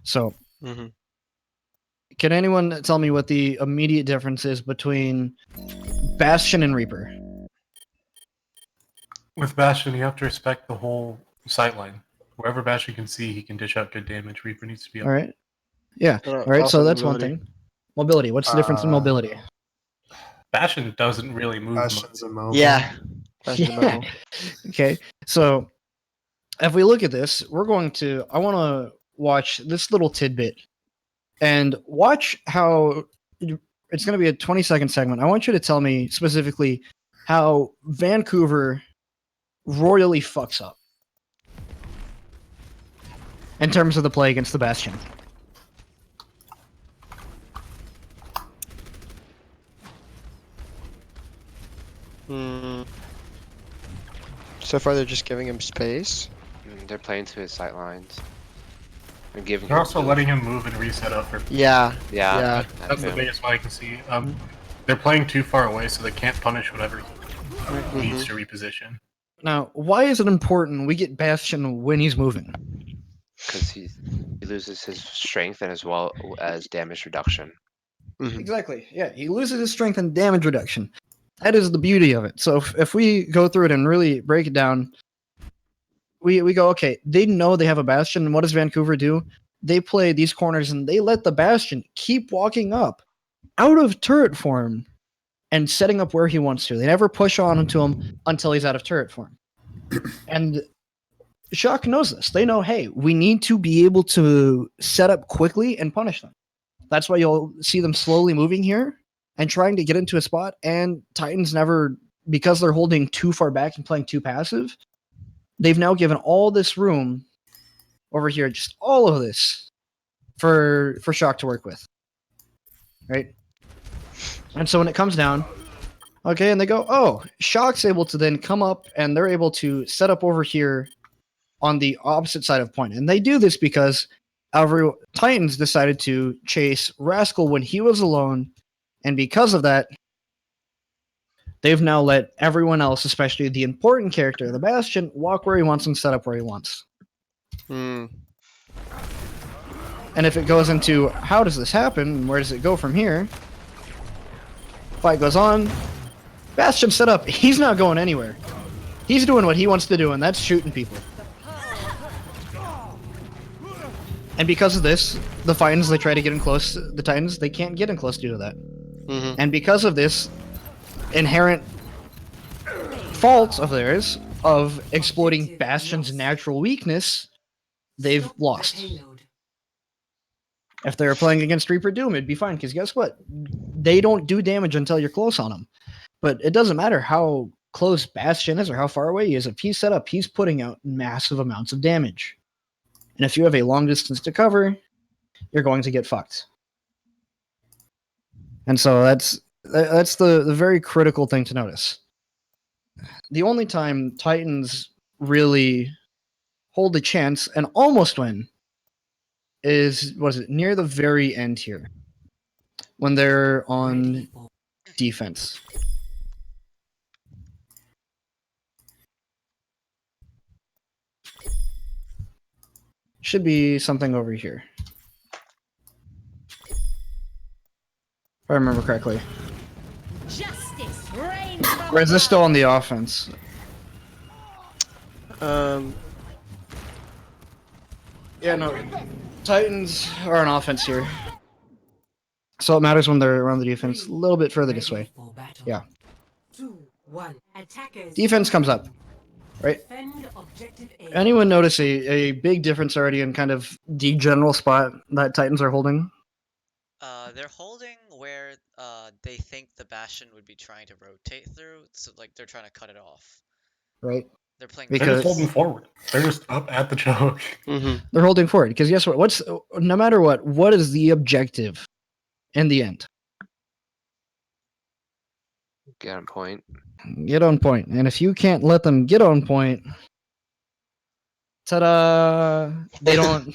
So, Mm-hmm. can anyone tell me what the immediate difference is between Bastion and Reaper? With Bastion, you have to respect the whole sight line. Wherever Bastion can see, he can dish out good damage. Reaper needs to be up. All right. Yeah. And All right. also So that's one mobility. thing. Mobility. What's the difference in mobility? Bastion doesn't really move Bastion's much. a mobile. Yeah. Bastion's a Yeah. mobile. Okay. So if we look at this, I want to watch this little tidbit and watch how it's going to be a 20-second segment. I want you to tell me specifically how Vancouver royally fucks up in terms of the play against the Bastion. So far, they're just giving him space. They're playing to his sight lines. And giving They're him also food. letting him move and reset up for. Yeah. Yeah. Yeah. That's the biggest one I can see. They're playing too far away, so they can't punish whatever he needs to reposition. Now, why is it important we get Bastion when he's moving? Because he loses his strength and as well as damage reduction. Mhm. Exactly. Yeah, he loses his strength and damage reduction. That is the beauty of it. So if we go through it and really break it down, we go, okay, they know they have a Bastion. And what does Vancouver do? They play these corners and they let the Bastion keep walking up out of turret form and setting up where he wants to. They never push on into him until he's out of turret form. And Shock knows this. They know, hey, we need to be able to set up quickly and punish them. That's why you'll see them slowly moving here and trying to get into a spot. And Titans never, because they're holding too far back and playing too passive, they've now given all this room over here, just all of this for Shock to work with. Right? And so when it comes down, okay, and they go, oh, Shock's able to then come up and they're able to set up over here on the opposite side of point. And they do this because Titans decided to chase Rascal when he was alone. And because of that, they've now let everyone else, especially the important character, the Bastion, walk where he wants and set up where he wants. Mm. And if it goes into how does this happen, where does it go from here? Fight goes on. Bastion set up. He's not going anywhere. He's doing what he wants to do, and that's shooting people. And because of this, the Titans, they try to get in close. The Titans, they can't get in close due to that. Mm-hmm. And because of this inherent fault of theirs of exploiting Bastion's natural weakness, they've lost. If they were playing against Reaper Doom, it'd be fine, because guess what? They don't do damage until you're close on them. But it doesn't matter how close Bastion is or how far away he is. If he's set up, he's putting out massive amounts of damage. And if you have a long distance to cover, you're going to get fucked. And so that's the very critical thing to notice. The only time Titans really hold a chance and almost win is, near the very end here, when they're on defense. Should be something over here, if I remember correctly. Or is this still on the offense? Yeah, no. Titans are on offense here. So it matters when they're around the defense. A little bit further this way. Yeah. Defense comes up. Right? Anyone notice a big difference already in kind of the general spot that Titans are holding? They're holding where they think the Bastion would be trying to rotate through, so like they're trying to cut it off. Right. They're playing. They're just holding forward. They're just up at the choke. Mm-hmm. They're holding forward because guess what? No matter what is the objective in the end? Get on point. Get on point. And if you can't let them get on point, ta-da! They don't.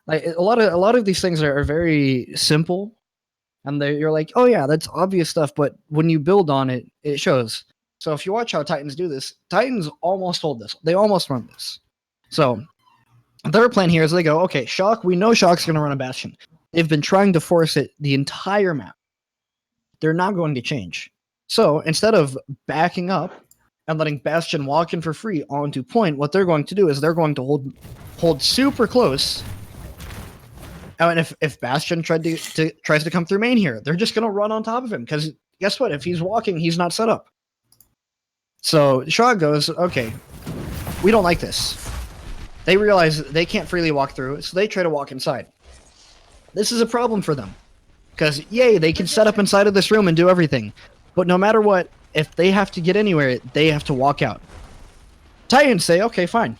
Like a lot of these things are very simple, and you're like, oh yeah, that's obvious stuff. But when you build on it, it shows. So if you watch how Titans do this, Titans almost hold this. They almost run this. So Their plan here is they go, okay, Shock, we know Shock's going to run a Bastion. They've been trying to force it the entire map. They're not going to change. So instead of backing up and letting Bastion walk in for free onto point, what they're going to do is they're going to hold super close. And if Bastion tries to come through main here, they're just going to run on top of him because guess what? If he's walking, he's not set up. So Shock goes, okay, we don't like this. They realize they can't freely walk through, so they try to walk inside. This is a problem for them. Because, yay, they can set up inside of this room and do everything. But no matter what, if they have to get anywhere, they have to walk out. Titans say, okay, fine.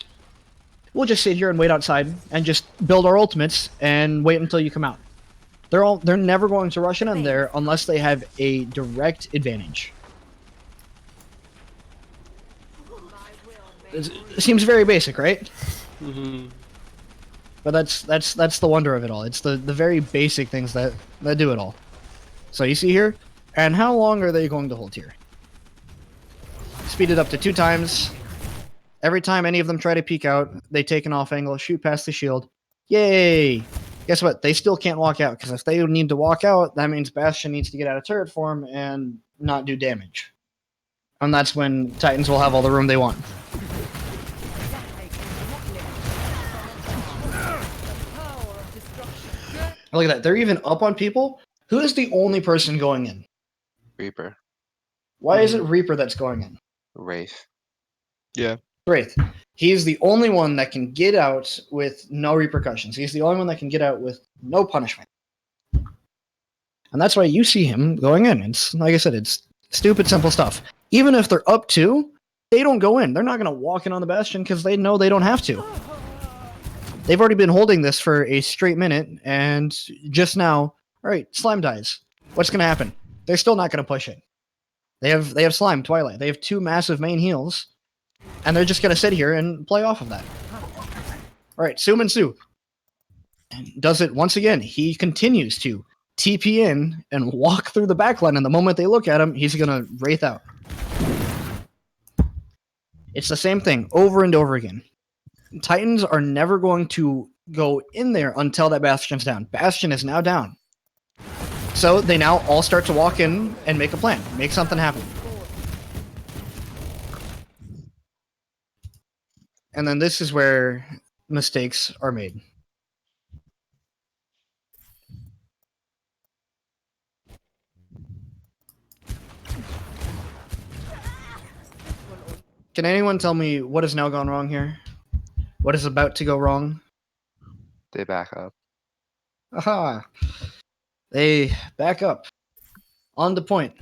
We'll just sit here and wait outside and just build our ultimates and wait until you come out. They're never going to rush in there unless they have a direct advantage. It seems very basic, right? Mm-hmm. But that's the wonder of it all. It's the very basic things that do it all. So you see here, and how long are they going to hold here? Speed it up to 2 times. Every time any of them try to peek out, they take an off angle, shoot past the shield. Yay! Guess what? They still can't walk out, because if they need to walk out, that means Bastion needs to get out of turret form and not do damage. And that's when Titans will have all the room they want. Look at that. They're even up on people. Who is the only person going in? Reaper. Why is it Reaper that's going in? Wraith. Yeah. Wraith. He's the only one that can get out with no repercussions. He's the only one that can get out with no punishment. And that's why you see him going in. It's like I said, it's stupid, simple stuff. Even if they're up 2, they don't go in. They're not going to walk in on the Bastion because they know they don't have to. They've already been holding this for a straight minute, and just now, all right, Slime dies. What's going to happen? They're still not going to push it. They have Slime, Twilight. They have 2 massive main heals, and they're just going to sit here and play off of that. All right, Suman Su does it once again. He continues to TP in and walk through the backline, and the moment they look at him, he's going to Wraith out. It's the same thing over and over again. Titans are never going to go in there until that Bastion's down. Bastion is now down. So they now all start to walk in and make a plan. Make something happen. And then this is where mistakes are made. Can anyone tell me what has now gone wrong here? What is about to go wrong? They back up. Aha! They back up. On the point.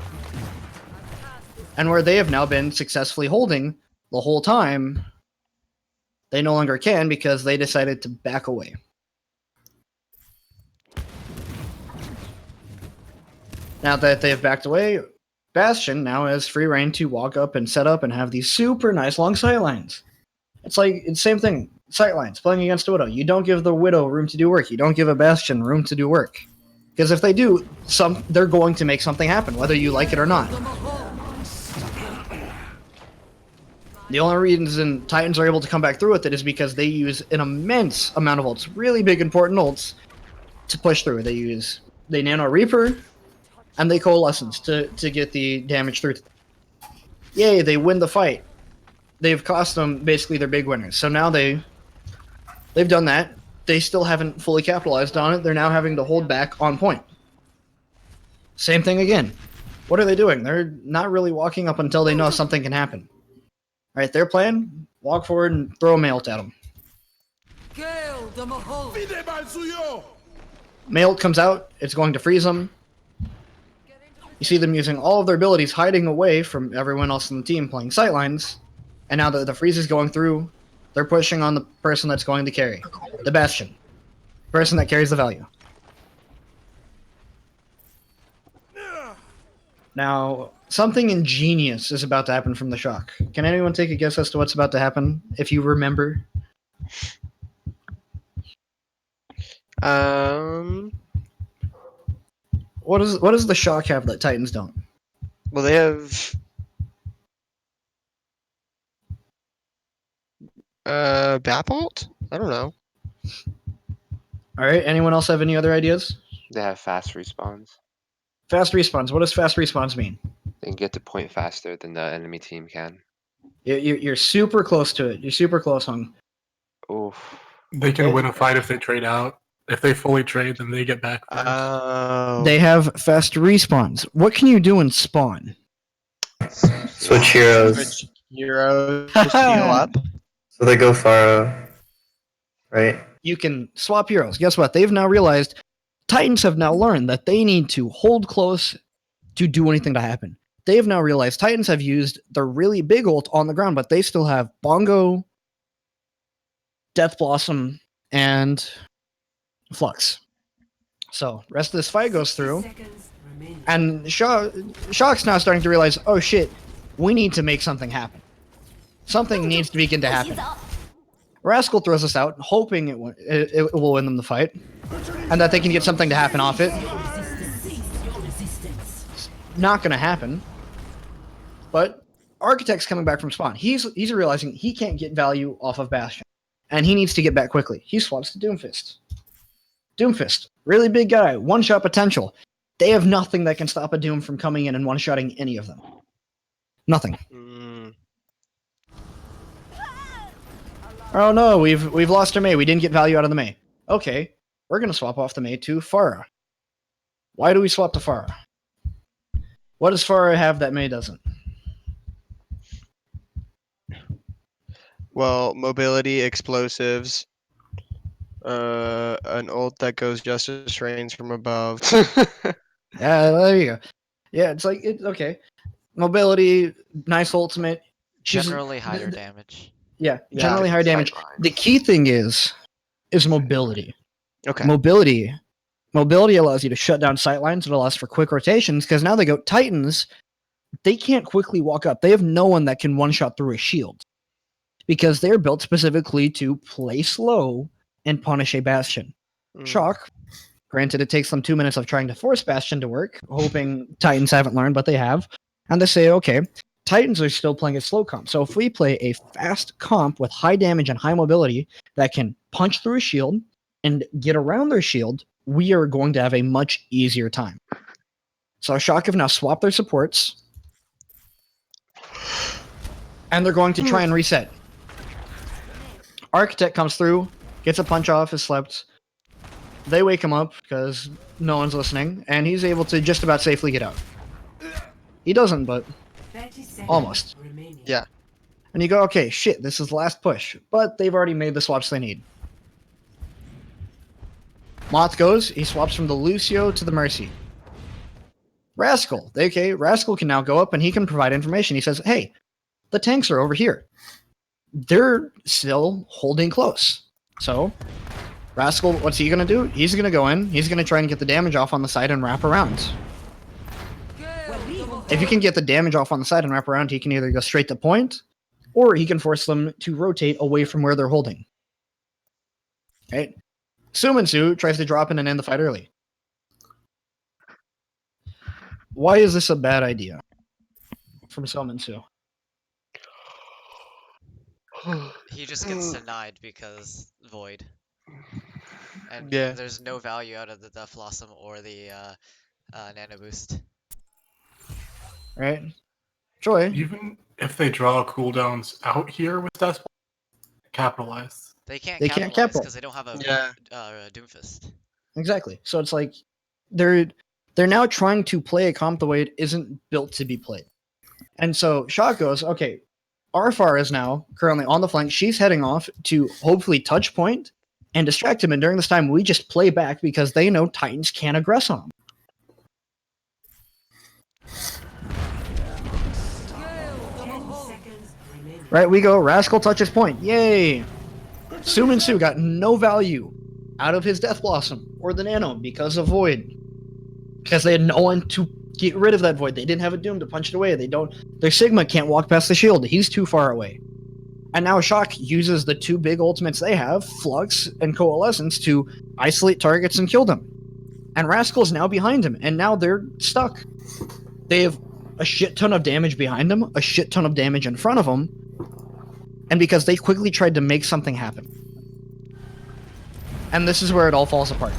And where they have now been successfully holding the whole time, they no longer can because they decided to back away. Now that they have backed away, Bastion now has free reign to walk up and set up and have these super nice long sight lines. It's the same thing. Sight lines, playing against a Widow. You don't give the Widow room to do work. You don't give a Bastion room to do work. Because if they do, they're going to make something happen, whether you like it or not. The only reason Titans are able to come back through with it is because they use an immense amount of ults, really big important ults, to push through. They Nano Reaper, and they Coalescence to get the damage through. Yay, they win the fight. They've cost them basically their big winners. So now they've done that. They still haven't fully capitalized on it. They're now having to hold back on point. Same thing again. What are they doing? They're not really walking up until they know something can happen. All right, their plan, walk forward and throw a Maelt at them. Maelt comes out. It's going to freeze them. You see them using all of their abilities, hiding away from everyone else in the team playing sightlines. And now that the freeze is going through, they're pushing on the person that's going to carry. The Bastion. Person that carries the value. Now, something ingenious is about to happen from the Shock. Can anyone take a guess as to what's about to happen, if you remember? What does the Shock have that Titans don't? Well, they have Bapalt? I don't know. All right. Anyone else have any other ideas? They have fast respawns. Fast respawns. What does fast respawns mean? They can get to point faster than the enemy team can. You're super close to it. You're super close, Hung. Oof. They can win a fight if they trade out. If they fully trade, then they get back first. Oh. They have fast respawns. What can you do in spawn? Switch heroes. Switch heroes. Just heal up. So they go Pharaoh, right? You can swap heroes. Guess what? They've now realized Titans have now learned that they need to hold close to do anything to happen. They've now realized Titans have used their really big ult on the ground, but they still have Bongo, Death Blossom, and Flux. So rest of this fight goes through, and Shock's now starting to realize, oh shit, we need to make something happen. Something needs to begin to happen. Rascal throws us out, hoping it will win them the fight, and that they can get something to happen off it. Not gonna happen. But Architect's coming back from spawn. He's realizing he can't get value off of Bastion, and he needs to get back quickly. He swaps to Doomfist. Doomfist, really big guy, one-shot potential. They have nothing that can stop a Doom from coming in and one-shotting any of them. Nothing. Oh no, we've lost our Mei. We didn't get value out of the Mei. Okay, we're gonna swap off the Mei to Pharah. Why do we swap to Pharah? What does Pharah have that Mei doesn't? Well, mobility, explosives, an ult that goes justice rains from above. Yeah, there you go. Yeah, it's like okay. Mobility, nice ultimate. Generally higher damage. Yeah, Yeah, generally higher damage. The key thing is mobility. Okay. Mobility allows you to shut down sightlines. It allows for quick rotations because now they go Titans. They can't quickly walk up. They have no one that can one-shot through a shield because they're built specifically to play slow and punish a Bastion. Shock. Granted, it takes them 2 minutes of trying to force Bastion to work, hoping Titans haven't learned, but they have. And they say, okay, Titans are still playing a slow comp. So if we play a fast comp with high damage and high mobility that can punch through a shield and get around their shield, we are going to have a much easier time. So Shock have now swapped their supports. And they're going to try and reset. Architect comes through, gets a punch off, is slept. They wake him up because no one's listening, and he's able to just about safely get out. He doesn't, but almost. Yeah. And you go, okay, shit, this is the last push. But they've already made the swaps they need. Moth goes, he swaps from the Lucio to the Mercy. Rascal, Rascal can now go up and he can provide information. He says, hey, the tanks are over here. They're still holding close. So, Rascal, what's he gonna do? He's gonna go in, he's gonna try and get the damage off on the side and wrap around. If you can get the damage off on the side and wrap around, he can either go straight to point, or he can force them to rotate away from where they're holding. Right? Sumansu tries to drop in and end the fight early. Why is this a bad idea from Sumansu? He just gets denied because Void. And Yeah. there's no value out of the Death Blossom or the Nano Boost. Right? Joy. Even if they draw cooldowns out here with Death, capitalize. They can't They can't capitalize capital. because they don't have a Yeah. Doomfist. Exactly. So it's like they're now trying to play a comp the way it isn't built to be played. And so Shock goes, okay, Arfar is now currently on the flank. She's heading off to hopefully touch point and distract him. And during this time, we just play back because they know Titans can't aggress on them. Right, we go. Rascal touches point. Yay! Sumansu got no value out of his Death Blossom or the Nano because of Void. Because they had no one to get rid of that Void. They didn't have a Doom to punch it away. Their Sigma can't walk past the shield. He's too far away. And now Shock uses the two big ultimates they have, Flux and Coalescence, to isolate targets and kill them. And Rascal's now behind him, and now they're stuck. They have a shit ton of damage behind them, a shit ton of damage in front of them, and because they quickly tried to make something happen. And this is where it all falls apart.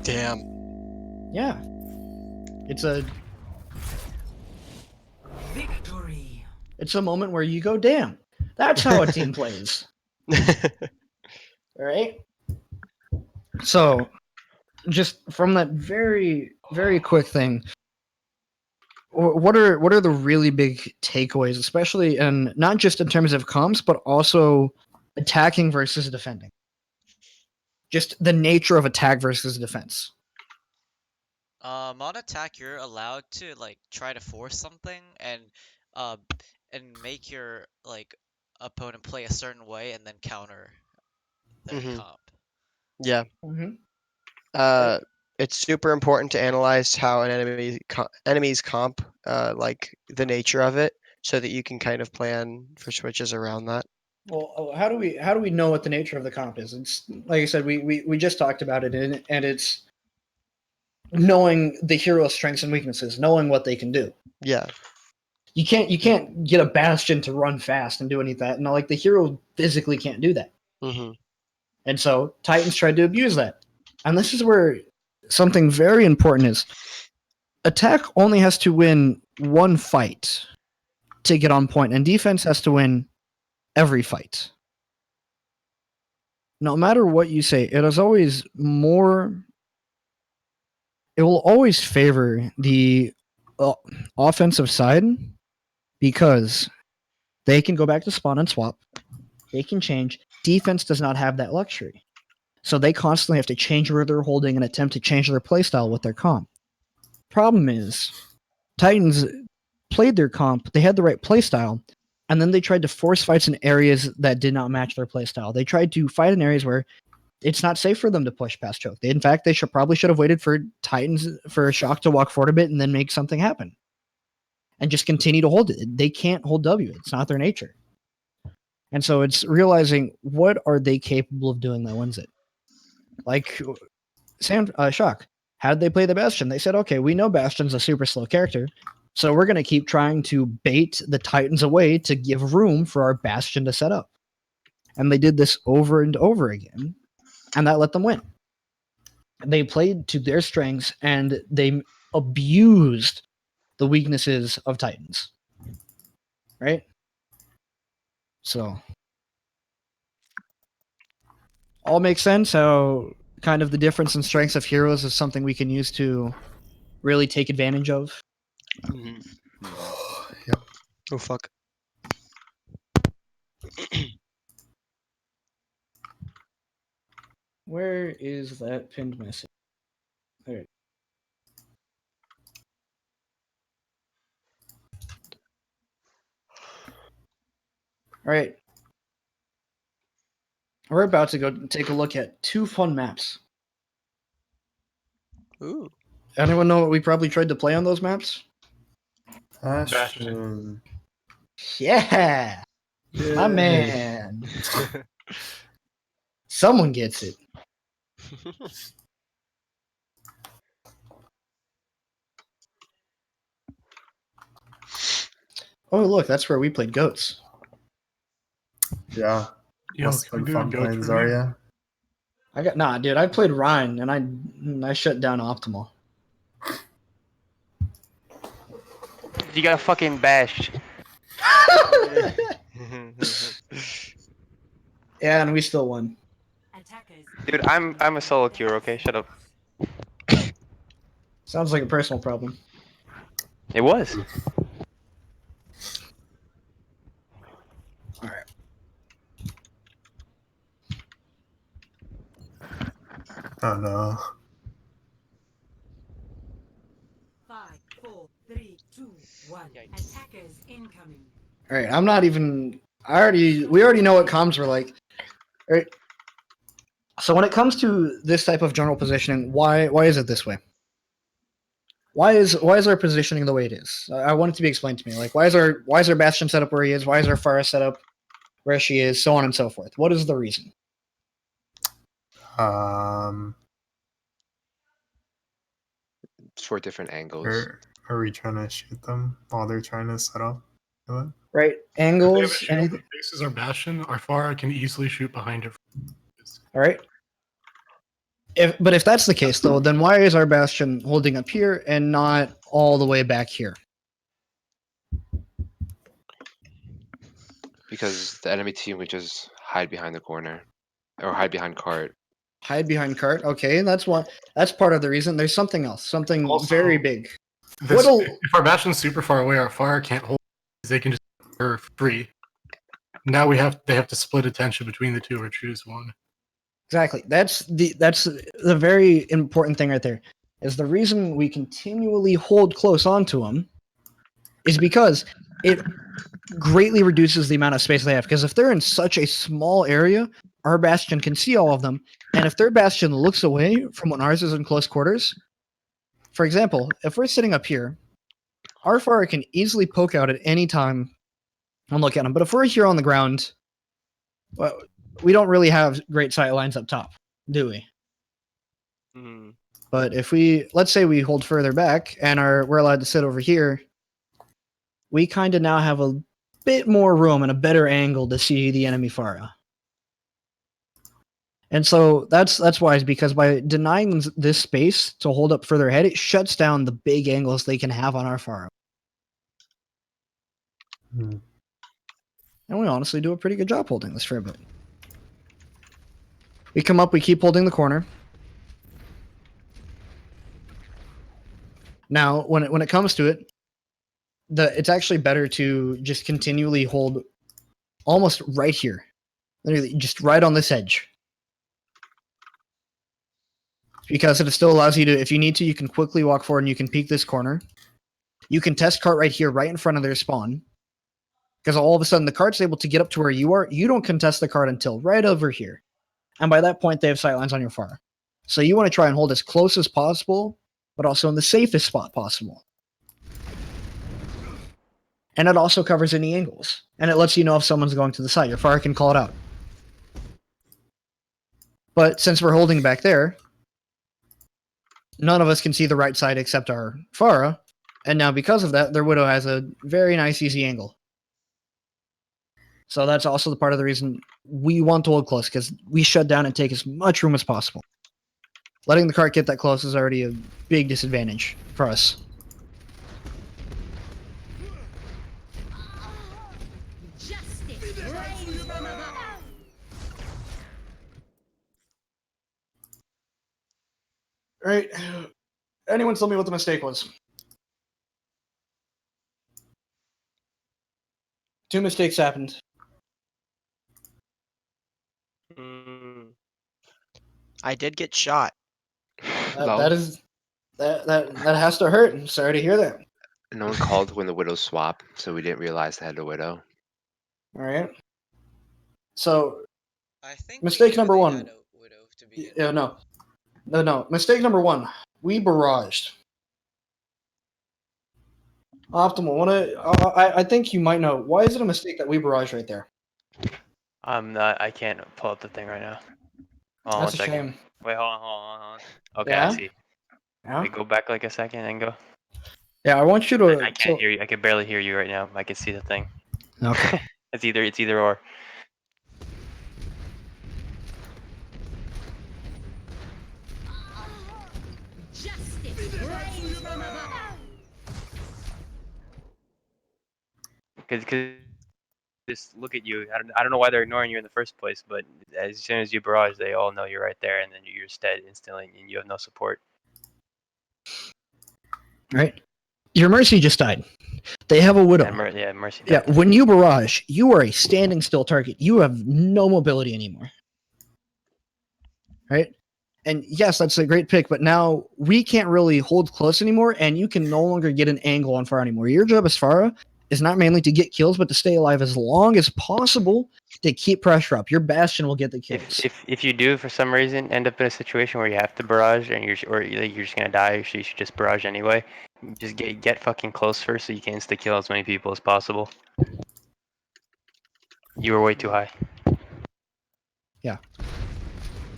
Damn. Yeah. It's a Victory. it's a moment where you go, damn, that's how a team plays. All right. So, just from that very, very quick thing, what are the really big takeaways, especially and not just in terms of comps, but also attacking versus defending? Just the nature of attack versus defense. On attack, you're allowed to like try to force something uh and make your like opponent play a certain way and then counter their Mhm. comp. Yeah. Mm-hmm. Uh, it's super important to analyze how an enemy's comp, like the nature of it, so that you can kind of plan for switches around that. Well, how do we know what the nature of the comp is? It's like I said, we just talked about it, and it's knowing the hero's strengths and weaknesses, knowing what they can do. Yeah. You can't get a bastion to run fast and do any of that. And like the hero physically can't do that. Mm-hmm. And so Titans tried to abuse that. And this is where something very important is. Attack only has to win one fight to get on point, and defense has to win every fight. No matter what you say, it is always more. It will always favor the offensive side because they can go back to spawn and swap. They can change. Defense does not have that luxury. So they constantly have to change where they're holding and attempt to change their playstyle with their comp. Problem is, Titans played their comp, they had the right playstyle, and then they tried to force fights in areas that did not match their playstyle. They tried to fight in areas where it's not safe for them to push past choke. In fact, they probably should have waited for Titans for Shock to walk forward a bit and then make something happen. And just continue to hold it. They can't hold W. It's not their nature. And so it's realizing what are they capable of doing that wins it. Like Shock, how did they play the Bastion? They said, okay, we know Bastion's a super slow character, so we're going to keep trying to bait the Titans away to give room for our Bastion to set up. And they did this over and over again, and that let them win. They played to their strengths, and they abused the weaknesses of Titans. Right? So, all makes sense how kind of the difference in strengths of heroes is something we can use to really take advantage of. Mm-hmm. Yep. Oh fuck. Where is that pinned message? There. All right. We're about to go take a look at two fun maps. Ooh. Anyone know what we probably tried to play on those maps? Bastion. Yeah, my man. Someone gets it. Oh, look, that's where we played goats. Yeah. Yo, Must can have we been do fun a goat playing trivia? Zarya. Dude. I played Rhine and I shut down Optimal. You got fucking bashed. Yeah, and we still won. Attackers. Dude, I'm a solo queue, okay? Shut up. Sounds like a personal problem. It was. All right. Oh no. 5, 4, 3, 2, 1. Yikes. Attackers incoming. All right. I'm not even. We already know what comms were like. All right. So when it comes to this type of general positioning, why is it this way? Why is our positioning the way it is? I want it to be explained to me. Like why is our Bastion set up where he is? Why is our Pharah set up where she is? So on and so forth. What is the reason? Um. for different angles. Or are we trying to shoot them while they're trying to set up? Right? If they have a Angles, shield anything. that faces our bastion, our Pharah can easily shoot behind it. All right. But if that's the case, though, then why is our bastion holding up here and not all the way back here? Because the enemy team would just hide behind the corner. Or hide behind cart. Hide behind cart. Okay, that's one. That's part of the reason. There's something else. Something Also, very big. This, What'll- if our bastion's super far away, our Pharah can't hold. They can just are free. Now they have to split attention between the two or choose one. Exactly. That's the very important thing right there. Is the reason we continually hold close onto them is because it greatly reduces the amount of space they have. Because if they're in such a small area, our bastion can see all of them. And if their bastion looks away from when ours is in close quarters, for example, if we're sitting up here, our Pharah can easily poke out at any time and look at them. But if we're here on the ground, well, we don't really have great sight lines up top, do we? But if let's say we hold further back and we're allowed to sit over here, we kind of now have a bit more room and a better angle to see the enemy Pharah. And so that's why, is because by denying them this space to hold up further ahead, it shuts down the big angles they can have on our Pharah. Hmm. And we honestly do a pretty good job holding this for a bit. We come up, we keep holding the corner. Now, when it comes to it, it's actually better to just continually hold almost right here. Literally, just right on this edge. Because it still allows you to, if you need to, you can quickly walk forward and you can peek this corner. You can test cart right here, right in front of their spawn. Because all of a sudden the cart's able to get up to where you are. You don't contest the cart until right over here. And by that point, they have sightlines on your Pharah. So you want to try and hold as close as possible, but also in the safest spot possible. And it also covers any angles. And it lets you know if someone's going to the side. Your Pharah can call it out. But since we're holding back there, none of us can see the right side except our Pharah. And now because of that, their Widow has a very nice, easy angle. So that's also the part of the reason we want to hold close, because we shut down and take as much room as possible. Letting the cart get that close is already a big disadvantage for us. Right. Anyone tell me what the mistake was? 2 mistakes happened. I did get shot. That has to hurt. I'm sorry to hear that. No one called when the widows swap, so we didn't realize they had a widow. All right. So I think mistake we knew number they 1. had a widow to begin Yeah, with. no. Mistake number 1. We barraged. Optimal. I think you might know. Why is it a mistake that we barrage right there? I'm not. I can't pull up the thing right now. Hold on That's a 1 second. shame. Wait, hold on. Okay, Yeah? I see. Yeah. Wait, go back like a second and go. Yeah, I want you to. I can't hear you. I can barely hear you right now. I can see the thing. Okay. It's either or. Because just look at you. I don't know why they're ignoring you in the first place, but as soon as you barrage, they all know you're right there, and then you're just dead instantly, and you have no support. Right. Your Mercy just died. They have a Widow. Yeah, Mercy. Yeah, died. when you barrage, you are a standing still target. You have no mobility anymore. Right? And yes, that's a great pick, but now we can't really hold close anymore, and you can no longer get an angle on Pharah anymore. Your job as Pharah is not mainly to get kills, but to stay alive as long as possible to keep pressure up. Your Bastion will get the kills. If you do for some reason end up in a situation where you have to barrage and you're just gonna die, so you should just barrage anyway. Just get fucking close first so you can insta kill as many people as possible. You were way too high.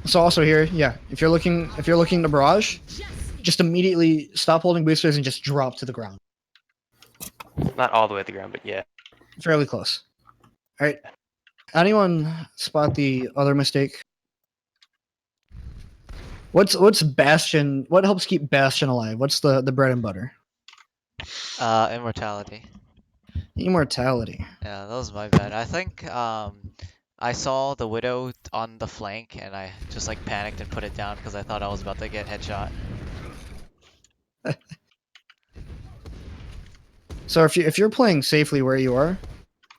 So also here, yeah, if you're looking to barrage, just immediately stop holding boosters and just drop to the ground. Not all the way to the ground, but yeah. Fairly close. All right. Anyone spot the other mistake? What's Bastion? What helps keep Bastion alive? What's the bread and butter? Immortality. Immortality. Yeah, that was my bad. I think I saw the Widow on the flank and I just like panicked and put it down because I thought I was about to get headshot. So if you're playing safely where you are,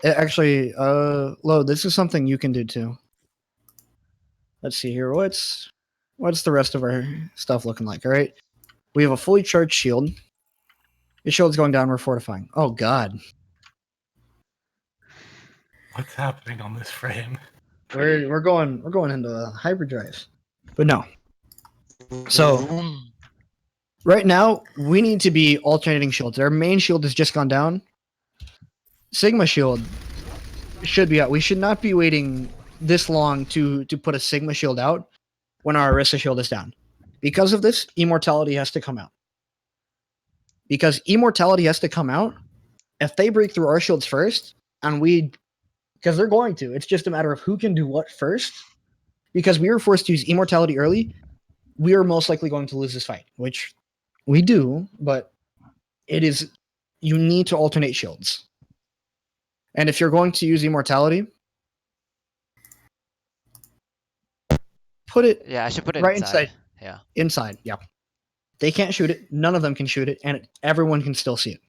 actually, Lo, this is something you can do too. Let's see here. What's the rest of our stuff looking like? All right, we have a fully charged shield. Your shield's going down. We're fortifying. Oh God, What's happening on this frame? we're going into a hyperdrive, but no. So right now we need to be alternating shields. Our main shield has just gone down. Sigma shield should be out. We should not be waiting this long to put a Sigma shield out when our Orisa shield is down. Because of this, Immortality has to come out. Because Immortality has to come out, if they break through our shields first, and because they're going to, it's just a matter of who can do what first. Because we were forced to use Immortality early, we are most likely going to lose this fight, which we do, but you need to alternate shields. And if you're going to use Immortality, put it Yeah, I should put it right inside. Yeah. inside. Yeah. They can't shoot it. None of them can shoot it. And everyone can still see it.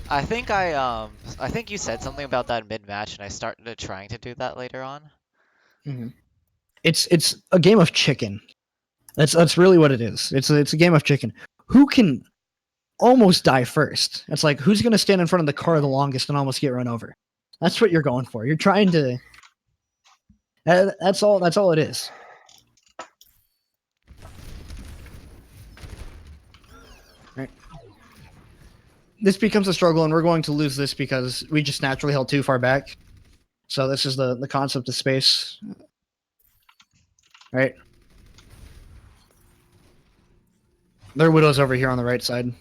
I think you said something about that mid-match and I started trying to do that later on. Mm-hmm. It's a game of chicken. That's really what it is. It's a game of chicken. Who can almost die first? It's like, who's going to stand in front of the car the longest and almost get run over? That's what you're going for. You're trying to. That's all it is. Right. This becomes a struggle, and we're going to lose this because we just naturally held too far back. So this is the concept of space. Right. Their Widow's over here on the right side.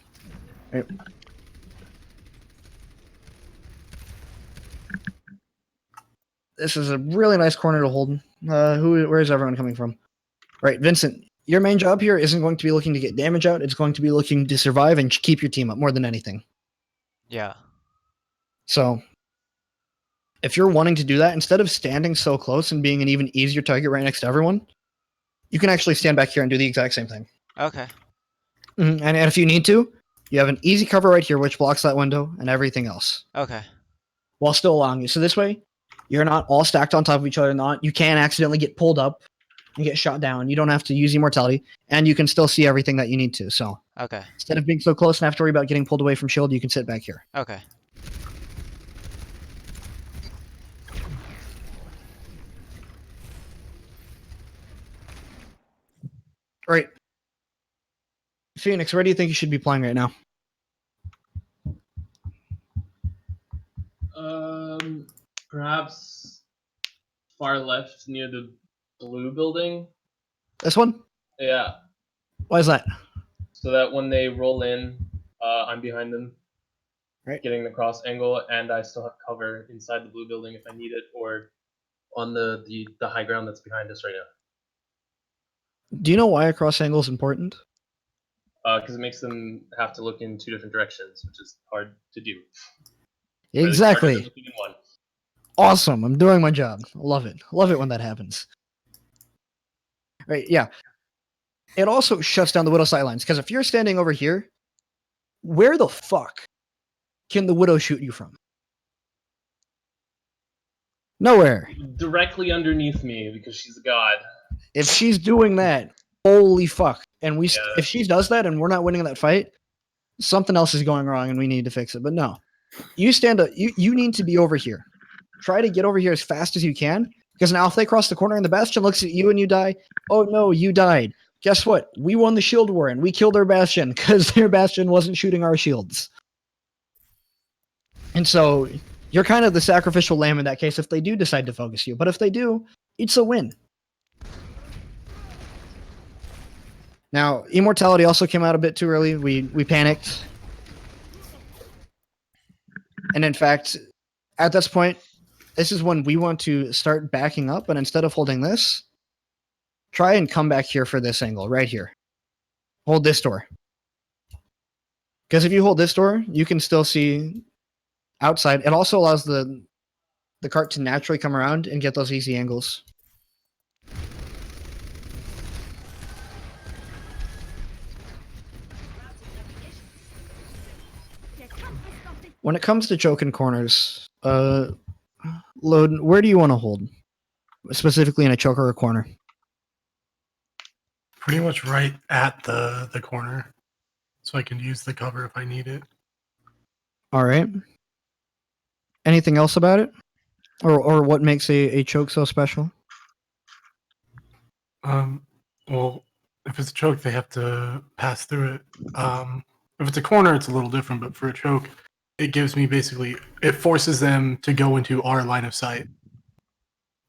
Right. This is a really nice corner to hold. Where is everyone coming from? Right, Vincent, your main job here isn't going to be looking to get damage out. It's going to be looking to survive and keep your team up more than anything. Yeah. So, if you're wanting to do that, instead of standing so close and being an even easier target right next to everyone, you can actually stand back here and do the exact same thing. Okay. And if you need to, you have an easy cover right here, which blocks that window and everything else. Okay. While still allowing you. So this way, you're not all stacked on top of each other. You can accidentally get pulled up and get shot down. You don't have to use Immortality, and you can still see everything that you need to. So Okay. instead of being so close and have to worry about getting pulled away from shield, you can sit back here. Okay. All right. Phoenix, where do you think you should be playing right now? Perhaps far left near the blue building. This one? Yeah, Why is that? so that when they roll in, I'm behind them, Right. getting the cross angle, and I still have cover inside the blue building if I need it, or on the high ground that's behind us right now. Do you know why a cross angle is important? Because it makes them have to look in two different directions, which is hard to do. Or at least harder than Exactly. looking in one. Awesome. I'm doing my job. Love it. Love it when that happens. Right, yeah. It also shuts down the Widow sightlines, because if you're standing over here, where the fuck can the Widow shoot you from? Nowhere. Directly underneath me, because she's a god. If she's doing that, holy fuck. And Yeah. if she does that and we're not winning that fight, something else is going wrong and we need to fix it. But no. You need to be over here. Try to get over here as fast as you can. Because now if they cross the corner and the Bastion looks at you and you die, oh no, you died. Guess what? We won the shield war and we killed their Bastion because their Bastion wasn't shooting our shields. And so You're kind of the sacrificial lamb in that case if they do decide to focus you. But if they do, it's a win. Now, Immortality also came out a bit too early. We panicked. And in fact, at this point, this is when we want to start backing up. And instead of holding this, try and come back here for this angle, right here. Hold this door. Because if you hold this door, you can still see outside. It also allows the cart to naturally come around and get those easy angles. When it comes to choking corners, Load, where do you want to hold? Specifically in a choke or a corner? Pretty much right at the corner, so I can use the cover if I need it. All right. Anything else about it? Or what makes a choke so special? Well, if it's a choke, they have to pass through it. If it's a corner, it's a little different, but for a choke, it gives me basically, it forces them to go into our line of sight.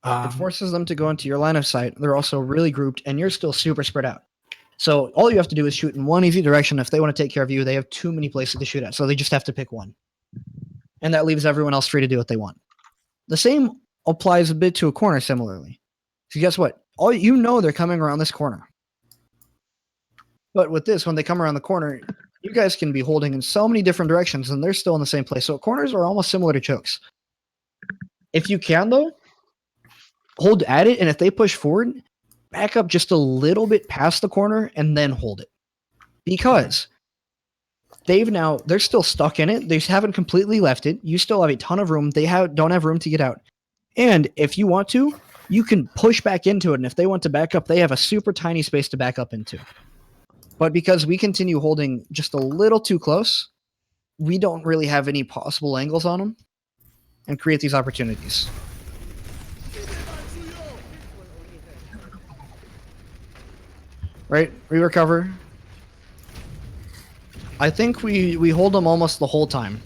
It forces them to go into your line of sight. They're also really grouped, and you're still super spread out. So all you have to do is shoot in one easy direction. If they want to take care of you, they have too many places to shoot at, so they just have to pick one. And that leaves everyone else free to do what they want. The same applies a bit to a corner similarly. So guess what? All you know they're coming around this corner. But with this, when they come around the corner, you guys can be holding in so many different directions, and they're still in the same place. So corners are almost similar to chokes. If you can, though, hold at it, and if they push forward, back up just a little bit past the corner, and then hold it. Because they're still stuck in it. They haven't completely left it. You still have a ton of room. They don't have room to get out. And if you want to, you can push back into it. And if they want to back up, they have a super tiny space to back up into. But because we continue holding just a little too close, we don't really have any possible angles on them and create these opportunities. Right? We recover. I think we hold them almost the whole time.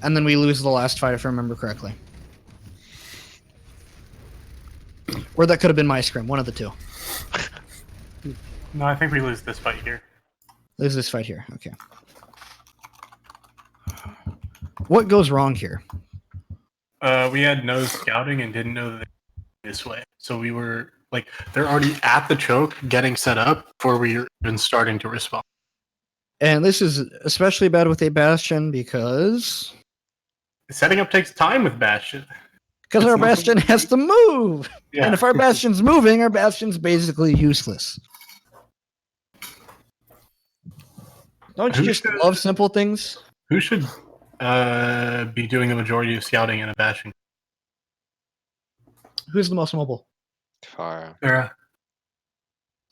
And then we lose the last fight, if I remember correctly. Or that could have been my scrim, one of the two. No, I think we lose this fight here. Lose this fight here, okay. What goes wrong here? We had no scouting and didn't know that they were this way. So we were, like, they're already at the choke, getting set up, before we were even starting to respond. And this is especially bad with a Bastion because... Setting up takes time with Bastion. Because our Bastion has to move! Yeah. And if our Bastion's moving, our Bastion's basically useless. Don't you just love simple things? Who should be doing the majority of scouting in a Bastion? Who's the most mobile? Far. Sarah.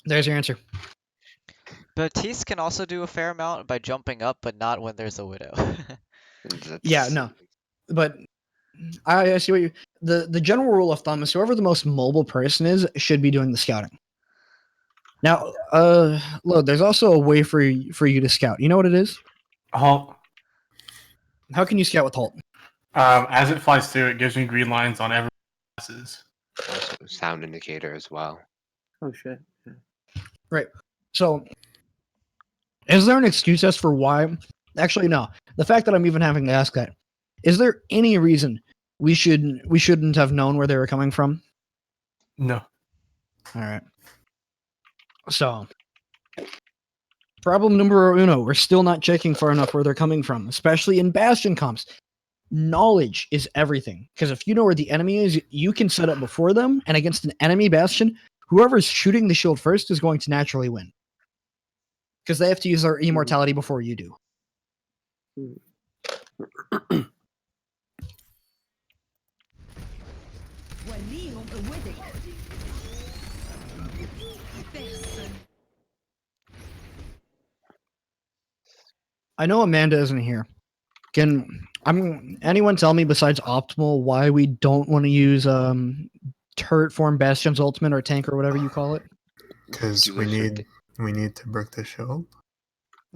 There's your answer. Baptiste can also do a fair amount by jumping up, but not when there's a widow. Yeah, no. But I see what you... The general rule of thumb is whoever the most mobile person is should be doing the scouting. Now, Load, there's also a way for you to scout. You know what it is? Halt. How can you scout with Halt? As it flies through, it gives me green lines on every passes. Also, sound indicator as well. Oh shit. Yeah. Right. So, is there an excuse as for why? Actually, no. The fact that I'm even having to ask that, is there any reason we shouldn't have known where they were coming from? No. All right. So, problem numero uno, we're still not checking far enough where they're coming from, especially in Bastion comps. Knowledge is everything, because if you know where the enemy is, you can set up before them, and against an enemy Bastion, whoever's shooting the shield first is going to naturally win. Because they have to use their immortality before you do. I know Amanda isn't here. Can anyone tell me besides optimal why we don't want to use turret form Bastion's ultimate or tank or whatever you call it? Because we need to break the shield.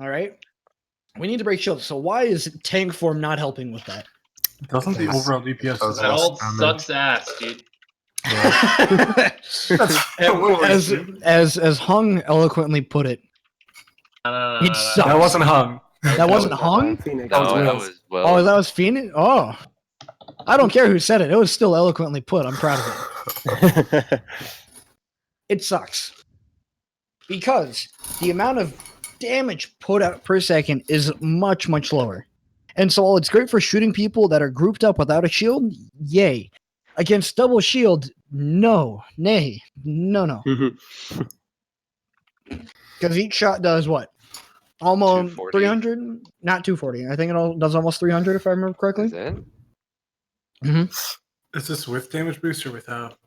All right. We need to break shield. So why is tank form not helping with that? Doesn't the overall DPS Does That less all damage. sucks ass, dude. as Hung eloquently put it, No, it sucks. That wasn't hung. That wasn't Hung? No, That was that Will. was Will. Oh, that was Phoenix? Oh. I don't care who said it. It was still eloquently put. I'm proud of it. It sucks. Because the amount of damage put out per second is much, much lower. And so while it's great for shooting people that are grouped up without a shield, yay. Against double shield, no. Nay. No. Because each shot does what? Almost 240? 300? Not 240. I think it all does almost 300 if I remember correctly. Is it? Is this with damage boost or without?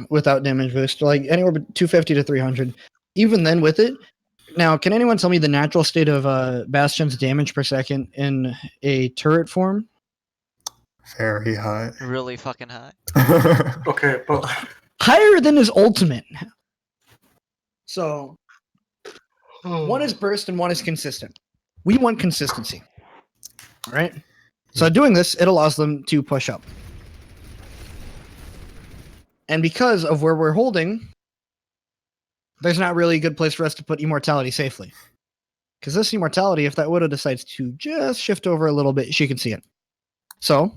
Without damage boost, like anywhere but 250 to 300. Even then with it. Now, can anyone tell me the natural state of Bastion's damage per second in a turret form? Very high. Really fucking high. Okay, but Higher than his ultimate. So, one is burst and one is consistent. We want consistency. All right? So doing this, it allows them to push up. And because of where we're holding, there's not really a good place for us to put immortality safely. Because this immortality, if that Widow decides to just shift over a little bit, she can see it. So,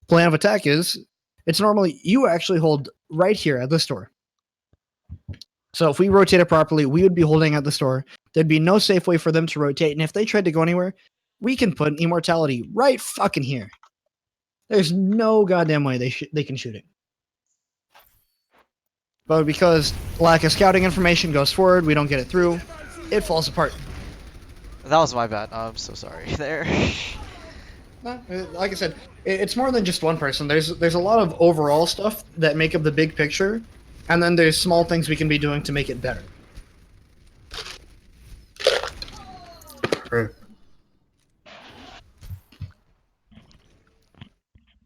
plan of attack is, it's normally, you actually hold right here at this door. So if we rotate it properly, we would be holding at this door. There'd be no safe way for them to rotate. And if they tried to go anywhere, we can put an immortality right fucking here. There's no goddamn way they can shoot it. But because lack of scouting information goes forward, we don't get it through, it falls apart. That was my bad. I'm so sorry there. Like I said, it's more than just one person. There's a lot of overall stuff that make up the big picture, and then there's small things we can be doing to make it better. Great.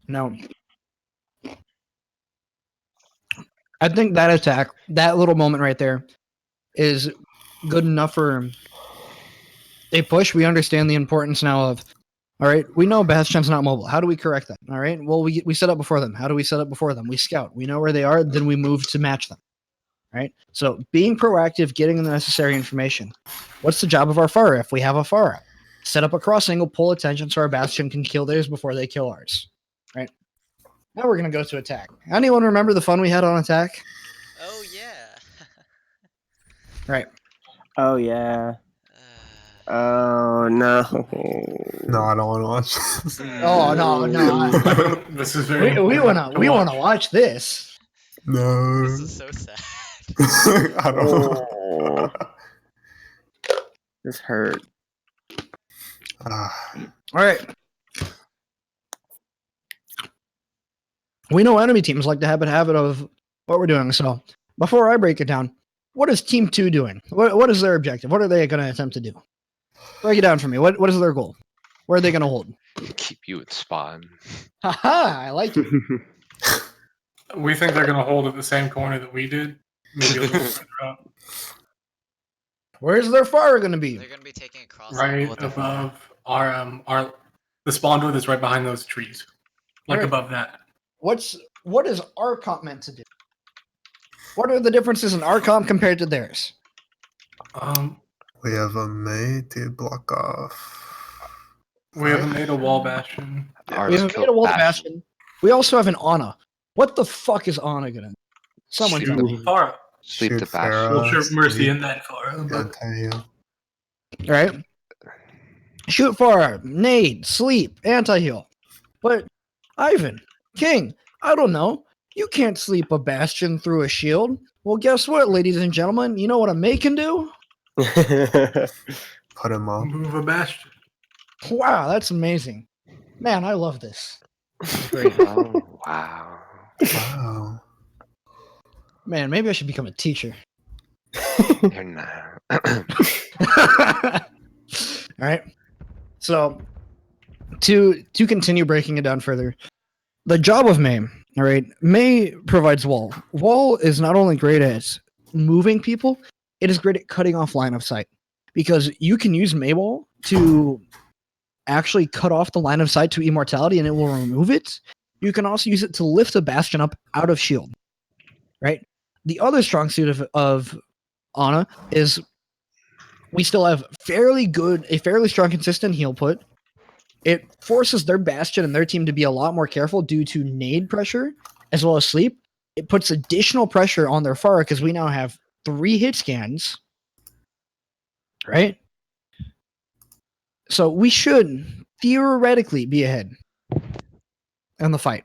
No. I think that attack, that little moment right there, is good enough for a push. We understand the importance now of, all right, we know Bastion's not mobile. How do we correct that? All right, well, we set up before them. How do we set up before them? We scout. We know where they are, then we move to match them. Right? So being proactive, getting the necessary information. What's the job of our Pharah if we have a Pharah? Set up a cross angle, pull attention so our Bastion can kill theirs before they kill ours. Right? Now we're going to go to attack. Anyone remember the fun we had on attack? Oh yeah. Right. Oh yeah. Oh no. No, I don't want to watch this. Oh no. this is very. we wanna watch this. No. This is so sad. I don't know. Oh, this hurt. Ah, All right. We know enemy teams like to have a habit of what we're doing. So before I break it down, what is Team 2 doing? What is their objective? What are they going to attempt to do? Break it down for me. What is their goal? Where are they going to hold? Keep you at spawn. Haha, I like it. We think they're gonna hold at the same corner that we did. Maybe a little further up. Where's their fire going to be? They're gonna be taking a cross Right with their fire. above our the spawn door that's right behind those trees. Like Right. above that. What is our comp meant to do? What are the differences in our comp compared to theirs? we have a mate to block off. We haven't made a wall bastion. Ours We have killed made a wall Bastion. bastion. We also have an Ana. What the fuck is Ana gonna do? Someone tell me. Far. Sleep Shoot the Bastion. Pharah, We'll shoot Mercy sleep, in that far. But anti-heal. Right? Shoot fire, nade, sleep, anti-heal. But Ivan, King, I don't know. You can't sleep a bastion through a shield. Well, guess what, ladies and gentlemen? You know what a May can do? Put him up. move a bastion. Wow, that's amazing. Man, I love this. Oh, wow. Wow. Man, maybe I should become a teacher. You're not. All right. So, to continue breaking it down further, the job of May, all right, May provides wall. Wall is not only great at moving people, it is great at cutting off line of sight because you can use May wall to actually cut off the line of sight to immortality and it will remove it. You can also use it to lift a bastion up out of shield. Right? The other strong suit of Ana is we still have a fairly strong, consistent heal put. It forces their bastion and their team to be a lot more careful due to nade pressure as well as sleep. It puts additional pressure on their Pharah because we now have 3 hit scans. Right? So we should theoretically be ahead in the fight.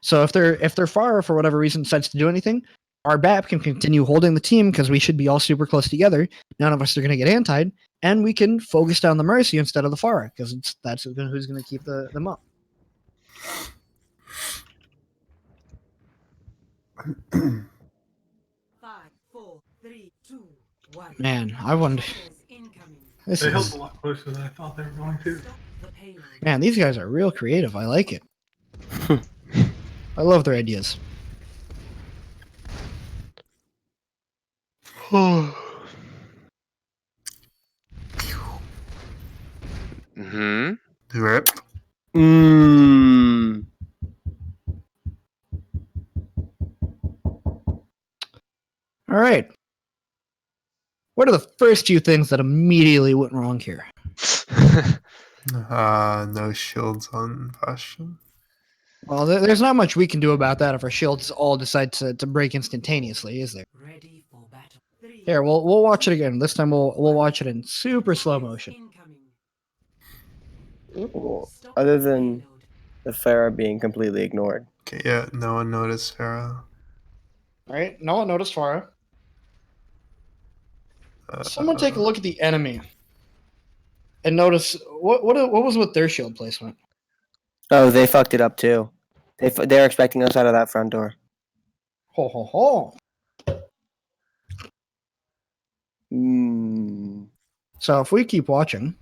So if they're Pharah for whatever reason decides to do anything, our BAP can continue holding the team because we should be all super close together. None of us are going to get antied, and we can focus down the Mercy instead of the Pharah because that's who's going to keep them up. 5, 4, 3, 2, 1. Man, I wonder. Attackers incoming. This They held is a lot closer than I thought they were going to. Stop the payload. man. These guys are real creative. I like it. I love their ideas. Mm-hmm. Rip. Mmm. All right. What are the first few things that immediately went wrong here? No shields on Bastion. Well, there's not much we can do about that if our shields all decide to break instantaneously, is there? Ready for battle. 3, Here, we'll watch it again. This time we'll watch it in super slow motion. incoming. Ooh. Stop Other the than payload. the Pharah being completely ignored. Okay, yeah, no one noticed Farah. All right, no one noticed Pharah. Someone take a look at the enemy and notice what was with their shield placement. Oh, they fucked it up too. They're expecting us out of that front door. Ho ho ho! Mmm. So if we keep watching,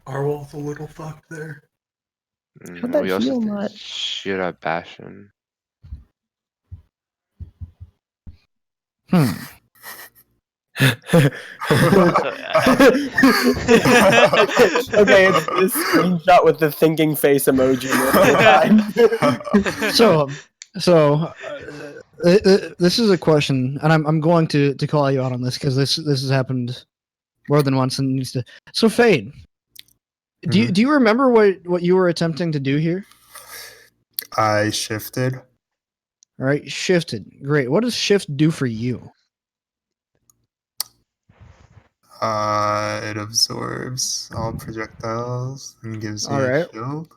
Our wall's a little fucked there. How'd that We also heal did not? shoot at Bastion. hmm. Okay, it's this screenshot with the thinking face emoji. This is a question, and I'm going to call you out on this because this has happened more than once and needs to. So Fade, do you remember what you were attempting to do here? I shifted. All right, shifted. Great. What does shift do for you? It absorbs all projectiles and gives me All a right. shield.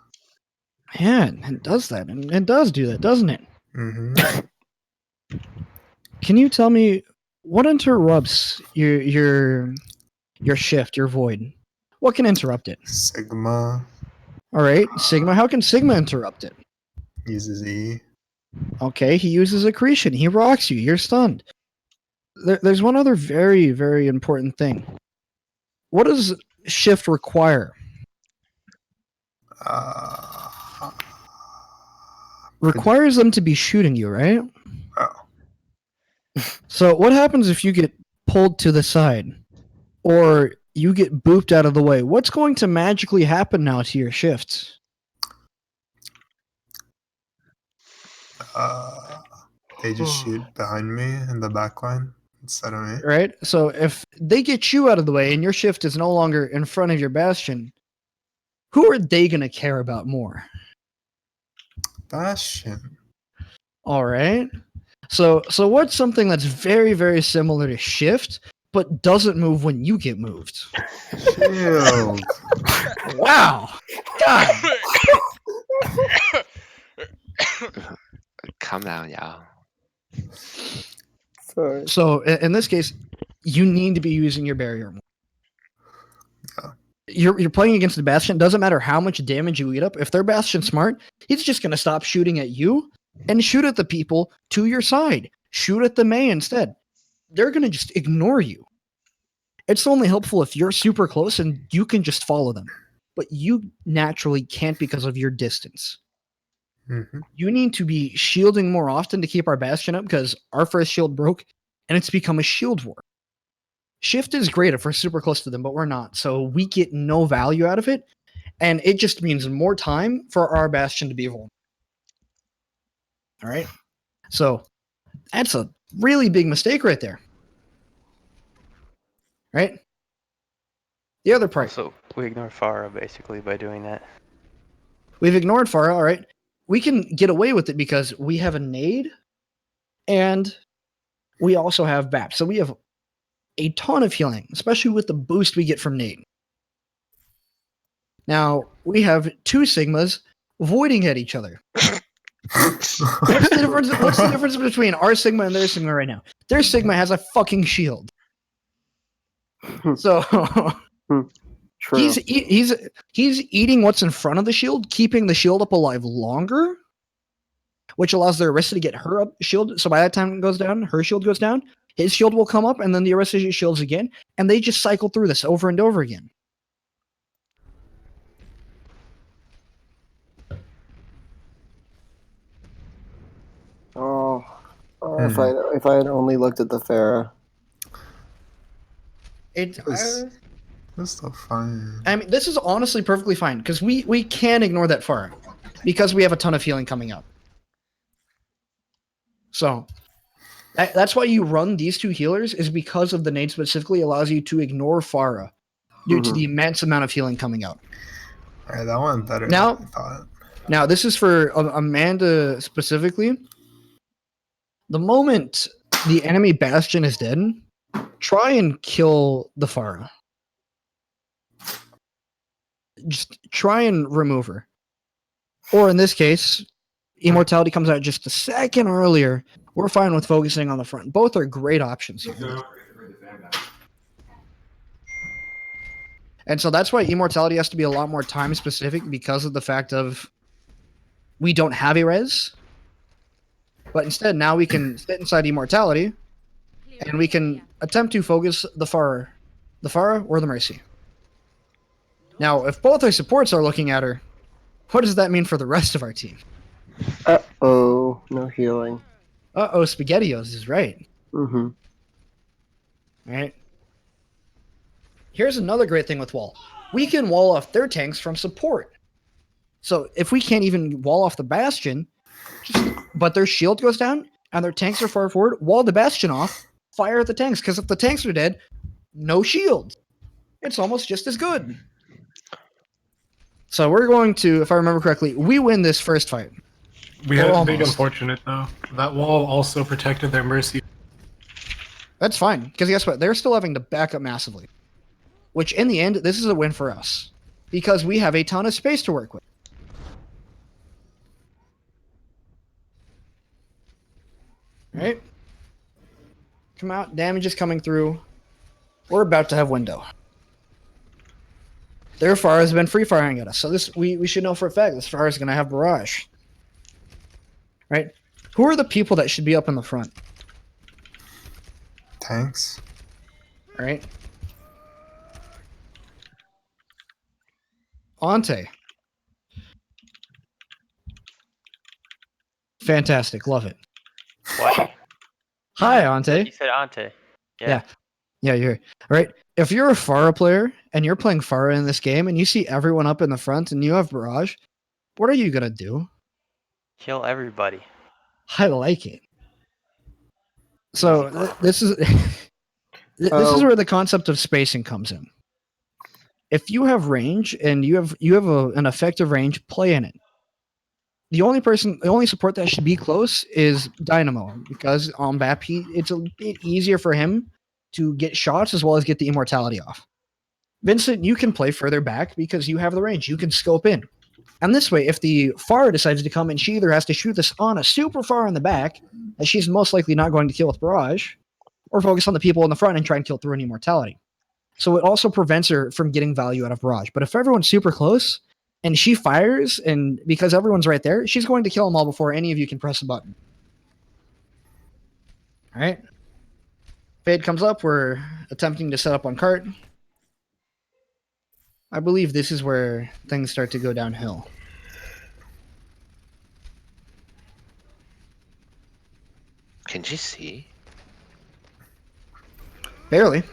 Man, it does that, and it does do that, doesn't it? Mm-hmm. Can you tell me what interrupts your shift, your void? What can interrupt it? Sigma All right, Sigma. How can Sigma interrupt it? uses E. Okay, he uses accretion. He rocks you. You're stunned. There's one other very, very important thing. What does shift require? Requires them to be shooting you, right? Oh. So what happens if you get pulled to the side or you get booped out of the way? What's going to magically happen now to your shifts? They just shoot behind me in the back line instead of me. Right? So if they get you out of the way and your shift is no longer in front of your bastion, who are they going to care about more? Bastion. All right. So what's something that's very, very similar to shift, but doesn't move when you get moved? Shield. Wow. God. Calm down, y'all. Sorry. So in this case, you need to be using your barrier more. You're playing against the Bastion. Doesn't matter how much damage you eat up. If their Bastion smart, he's just going to stop shooting at you and shoot at the people to your side. Shoot at the Mei instead. They're going to just ignore you. It's only helpful if you're super close and you can just follow them. But you naturally can't because of your distance. Mm-hmm. You need to be shielding more often to keep our Bastion up because our first shield broke and it's become a shield war. Shift is great if we're super close to them, but we're not. So we get no value out of it. And it just means more time for our Bastion to be vulnerable. All right. So that's a really big mistake right there. Right? The other part. Also, we ignore Farah basically by doing that. We've ignored Farah, all right? We can get away with it because we have a nade and we also have BAP. So we have a ton of healing, especially with the boost we get from nade. Now, we have two Sigmas voiding at each other. What's the difference between our Sigma and their Sigma right now? Their Sigma has a fucking shield. So True. he's eating what's in front of the shield, keeping the shield up alive longer, which allows the Arista to get her shield. So by that time it goes down, her shield goes down, his shield will come up, and then the Arista shields again, and they just cycle through this over and over again. Oh, if I had only looked at the Farah. It's That's still fine. I mean, this is honestly perfectly fine because we can ignore that far because we have a ton of healing coming up. So that's why you run these two healers, is because of the nade specifically allows you to ignore Farah due to the immense amount of healing coming out. Alright, that went better Now- than I thought. Now, this is for Amanda specifically. The moment the enemy Bastion is dead, try and kill the Farah. Just try and remove her. Or in this case, Immortality comes out just a second earlier. We're fine with focusing on the front. Both are great options here. And so that's why Immortality has to be a lot more time specific because of the fact of we don't have a res. But instead, now we can sit inside Immortality and we can attempt to focus the Farah or the Mercy. Now, if both our supports are looking at her, what does that mean for the rest of our team? Uh-oh, no healing. Uh-oh, SpaghettiOs is right. Mm-hmm. Right? Here's another great thing with wall. We can wall off their tanks from support. So if we can't even wall off the Bastion, but their shield goes down and their tanks are far forward, wall the Bastion off, fire at the tanks. Because if the tanks are dead, no shield. It's almost just as good. So we're going to, if I remember correctly, we win this first fight. We had a big Almost. unfortunate though. That wall also protected their Mercy. That's fine, because guess what? They're still having to back up massively. Which, in the end, this is a win for us. Because we have a ton of space to work with. Right? Come out, damage is coming through. We're about to have window. Their Farah has been free firing at us, so this we should know for a fact this Farah is going to have barrage. Right? Who are the people that should be up in the front? Tanks. Right? Ante. Fantastic, love it. What? Hi, Ante. You said Ante. Yeah, you're here. All right. If you're a Farah player and you're playing Farah in this game and you see everyone up in the front and you have barrage, what are you gonna do? Kill everybody. I like it. So this is this is Oh. where the concept of spacing comes in. If you have range and you have an effective range, play in it. The only support that should be close is Dynamo, because on BAP it's a bit easier for him to get shots as well as get the immortality off. Vincent, you can play further back because you have the range. You can scope in. And this way, if the Farah decides to come and she either has to shoot this on a super far in the back, that she's most likely not going to kill with barrage, or focus on the people in the front and try and kill through an immortality. So it also prevents her from getting value out of barrage. But if everyone's super close and she fires, and because everyone's right there, she's going to kill them all before any of you can press a button. All right. Fade comes up. We're attempting to set up on cart. I believe this is where things start to go downhill. Can you see? Barely.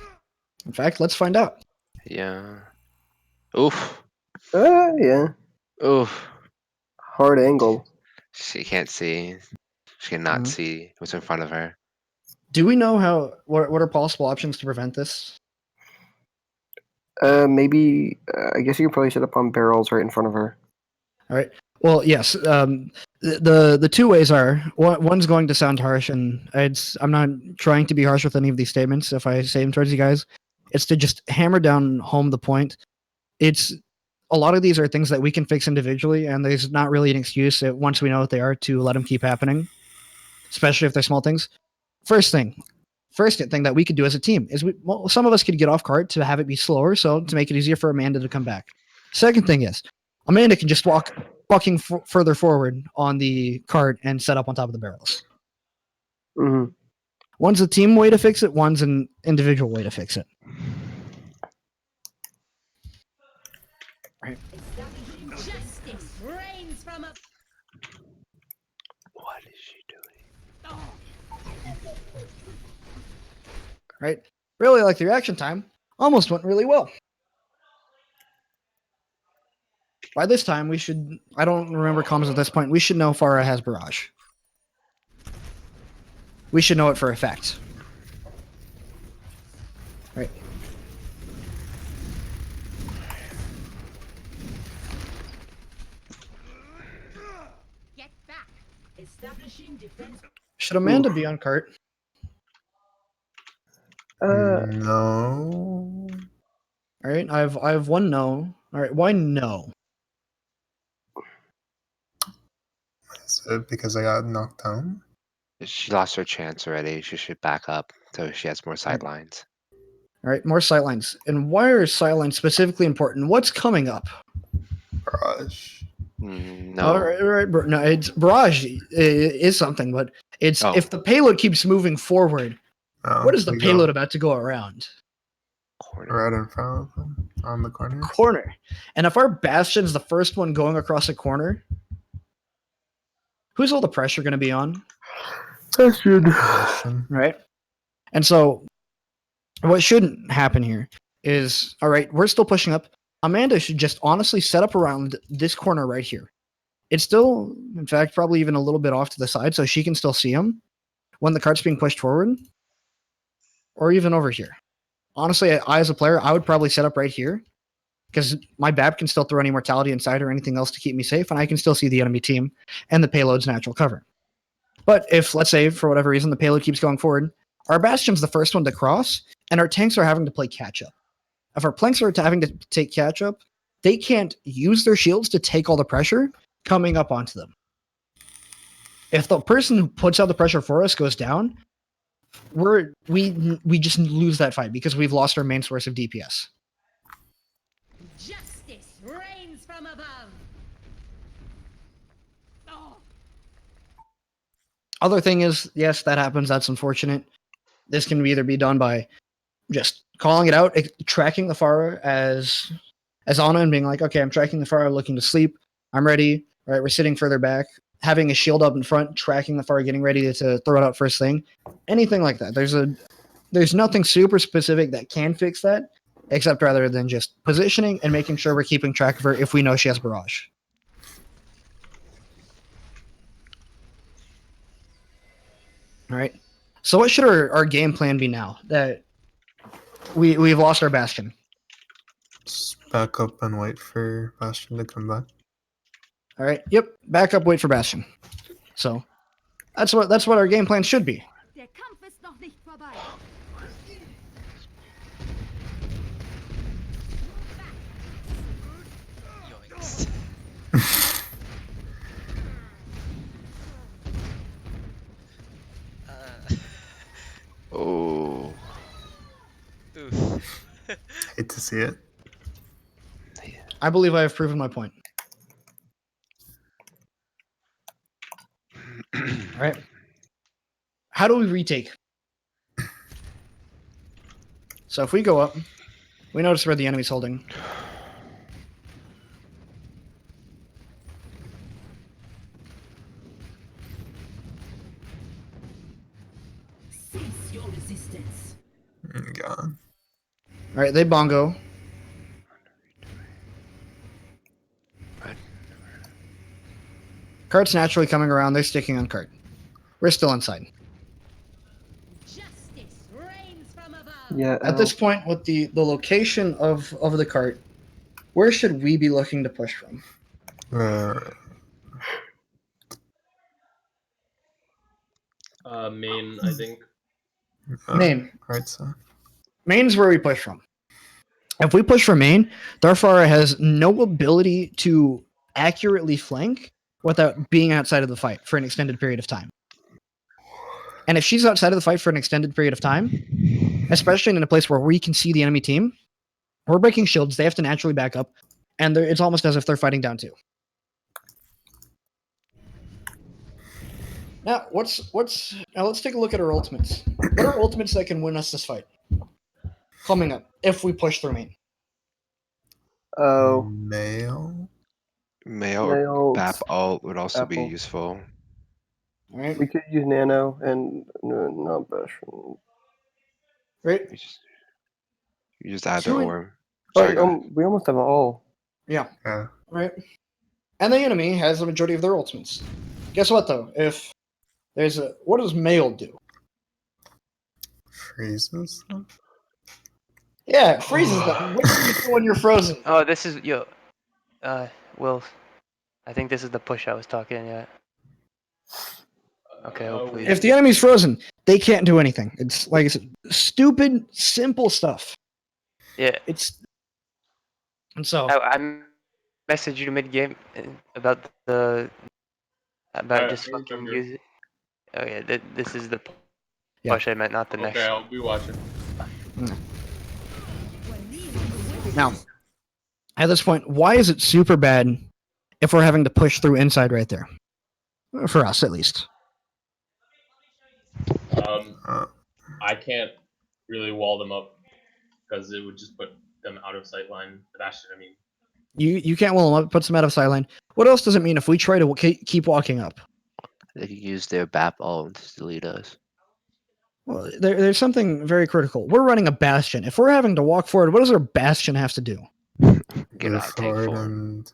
In fact, let's find out. Yeah. Oof. Yeah. Oof. Hard angle. She can't see. She cannot Mhm. see what's in front of her. Do we know what are possible options to prevent this? Maybe. I guess you could probably set up on barrels right in front of her. All right. Well, yes. The two ways are one's going to sound harsh, and I'm not trying to be harsh with any of these statements. If I say them towards you guys, it's to just hammer down home the point. It's a lot of these are things that we can fix individually, and there's not really an excuse once we know what they are to let them keep happening, especially if they're small things. First thing that we could do as a team is some of us could get off cart to have it be slower, so to make it easier for Amanda to come back. Second thing is Amanda can just walk fucking further forward on the cart and set up on top of the barrels. Hmm. One's a team way to fix it, one's an individual way to fix it. Right. Justice reigns from a What is she doing? Right? Really like the reaction time. Almost went really well. By this time, we should. I don't remember comms at this point. We should know Farah has barrage. We should know it for a fact. Right. get back. Establishing defense. Should Amanda be on cart? No. All right. I have one no. All right. Why no? Is it because I got knocked down? She lost her chance already. She should back up so she has more sidelines. All right. More sightlines. And why are sightlines specifically important? What's coming up? Barrage. No. All right. No, it's barrage is something, but it's if the payload keeps moving forward. No, What is the we payload go about to go around? Corner. right in front of them on the corner. Corner. And if our bastion's the first one going across a corner, who's all the pressure going to be on? Bastion. Right. And so what shouldn't happen here is, all right, we're still pushing up. Amanda should just honestly set up around this corner right here. It's still, in fact, probably even a little bit off to the side so she can still see him when the cart's being pushed forward, or even over here. Honestly, I as a player, I would probably set up right here because my BAP can still throw any mortality inside or anything else to keep me safe, and I can still see the enemy team and the payload's natural cover. But if, let's say, for whatever reason, the payload keeps going forward, our bastion's the first one to cross, and our tanks are having to play catch-up. If our planks are having to take catch-up, they can't use their shields to take all the pressure coming up onto them. If the person who puts out the pressure for us goes down, we just lose that fight because we've lost our main source of DPS. Justice reigns from above. Other thing is, yes, that happens. That's unfortunate. This can either be done by just calling it out, tracking the Pharah as Ana and being like, okay, I'm tracking the Pharah, looking to sleep. I'm ready. All right, we're sitting further back. Having a shield up in front, tracking the Pharah, getting ready to throw it out first thing. Anything like that. There's nothing super specific that can fix that, except rather than just positioning and making sure we're keeping track of her if we know she has barrage. All right. So what should our game plan be now that we've lost our bastion? Just back up and wait for Bastion to come back. All right. Yep. Back up. Wait for bastion. So that's what our game plan should be. Der Kampf ist noch nicht vorbei. Yoinks. Oh. Oof. Hate to see it. I believe I have proven my point. All right. How do we retake? So if we go up, we notice where the enemy's holding. Cease your resistance. God. All right, they bongo. Cart's naturally coming around. They're sticking on cart. We're still inside. Justice reigns from above. Yeah. At this point, with the location of the cart, where should we be looking to push from? Main, I think. Main. Right side. Main's where we push from. If we push from main, Darfara has no ability to accurately flank without being outside of the fight for an extended period of time. And if she's outside of the fight for an extended period of time, especially in a place where we can see the enemy team, we're breaking shields. They have to naturally back up, and it's almost as if they're fighting down too. Now, let's take a look at our ultimates. What are ultimates that can win us this fight? Coming up, if we push through main. Oh, Male. Mail Mail, or BAP alt would also be Apple. useful. All right, we could use Nano and no bash. right. You just either Two in- or. Sorry, go ahead. We almost have a all. Yeah. Yeah. Right. And the enemy has the majority of their ultimates. Guess what though? If there's what does mail do? Freezes. Yeah, it freezes them. What do you do when you're frozen? Oh, this is Will. I think this is the push I was talking at. Okay, hopefully. If the enemy's frozen, they can't do anything. It's like I said, stupid, simple stuff. Yeah. And so I messaged you mid game about just I fucking remember. use it. Oh yeah, this is the Yeah. push I meant, not the next. Okay, I'll be watching. now, at this point, why is it super bad if we're having to push through inside right there? For us, at least. I can't really wall them up because it would just put them out of sight line. Bastion, I mean. You can't wall them up, puts them out of sideline. What else does it mean if we try to keep walking up? They can use their BAP alt to delete us. Well, there's something very critical. We're running a bastion. If we're having to walk forward, what does our bastion have to do? Get out, take forward form. and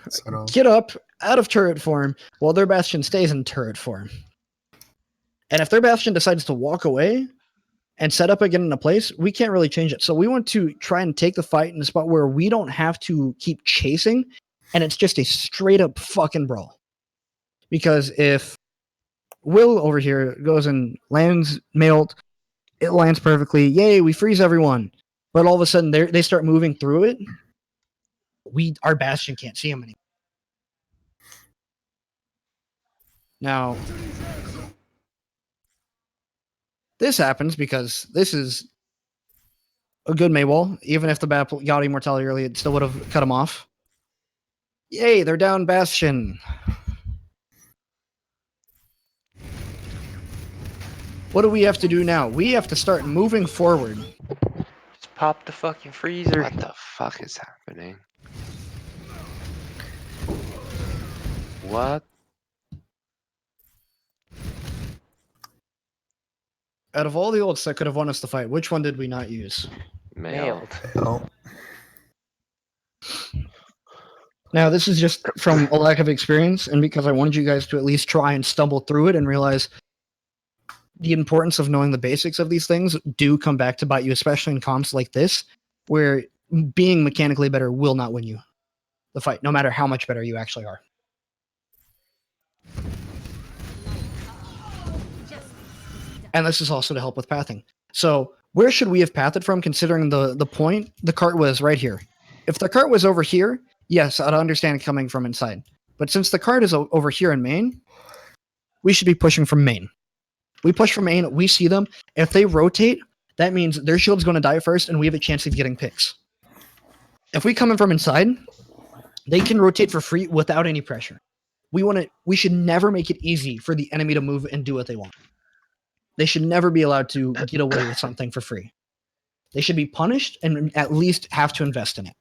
settle. Get up out of turret form while their bastion stays in turret form. And if their bastion decides to walk away and set up again in a place, we can't really change it. So we want to try and take the fight in a spot where we don't have to keep chasing, and it's just a straight up fucking brawl. Because if Will over here goes and lands mailed, it lands perfectly. Yay, we freeze everyone. But all of a sudden they start moving through it. Our bastion can't see them anymore. Now, this happens because this is a good Maywall. Even if the bat got immortality early, it still would have cut him off. Yay, they're down bastion. What do we have to do now? We have to start moving forward. Just pop the fucking freezer. What the fuck is happening? What? Out of all the ults that could have won us the fight, which one did we not use? Mailed. Male. Now, this is just from a lack of experience, and because I wanted you guys to at least try and stumble through it and realize the importance of knowing the basics of these things do come back to bite you, especially in comps like this, where being mechanically better will not win you the fight, no matter how much better you actually are. And this is also to help with pathing. So where should we have pathed from, considering the point the cart was right here? If the cart was over here, yes, I'd understand coming from inside. But since the cart is over here in main, we should be pushing from main. We push from main, we see them. If they rotate, that means their shield's going to die first, and we have a chance of getting picks. If we come in from inside, they can rotate for free without any pressure. We should never make it easy for the enemy to move and do what they want. They should never be allowed to get away with something for free. They should be punished and at least have to invest in it.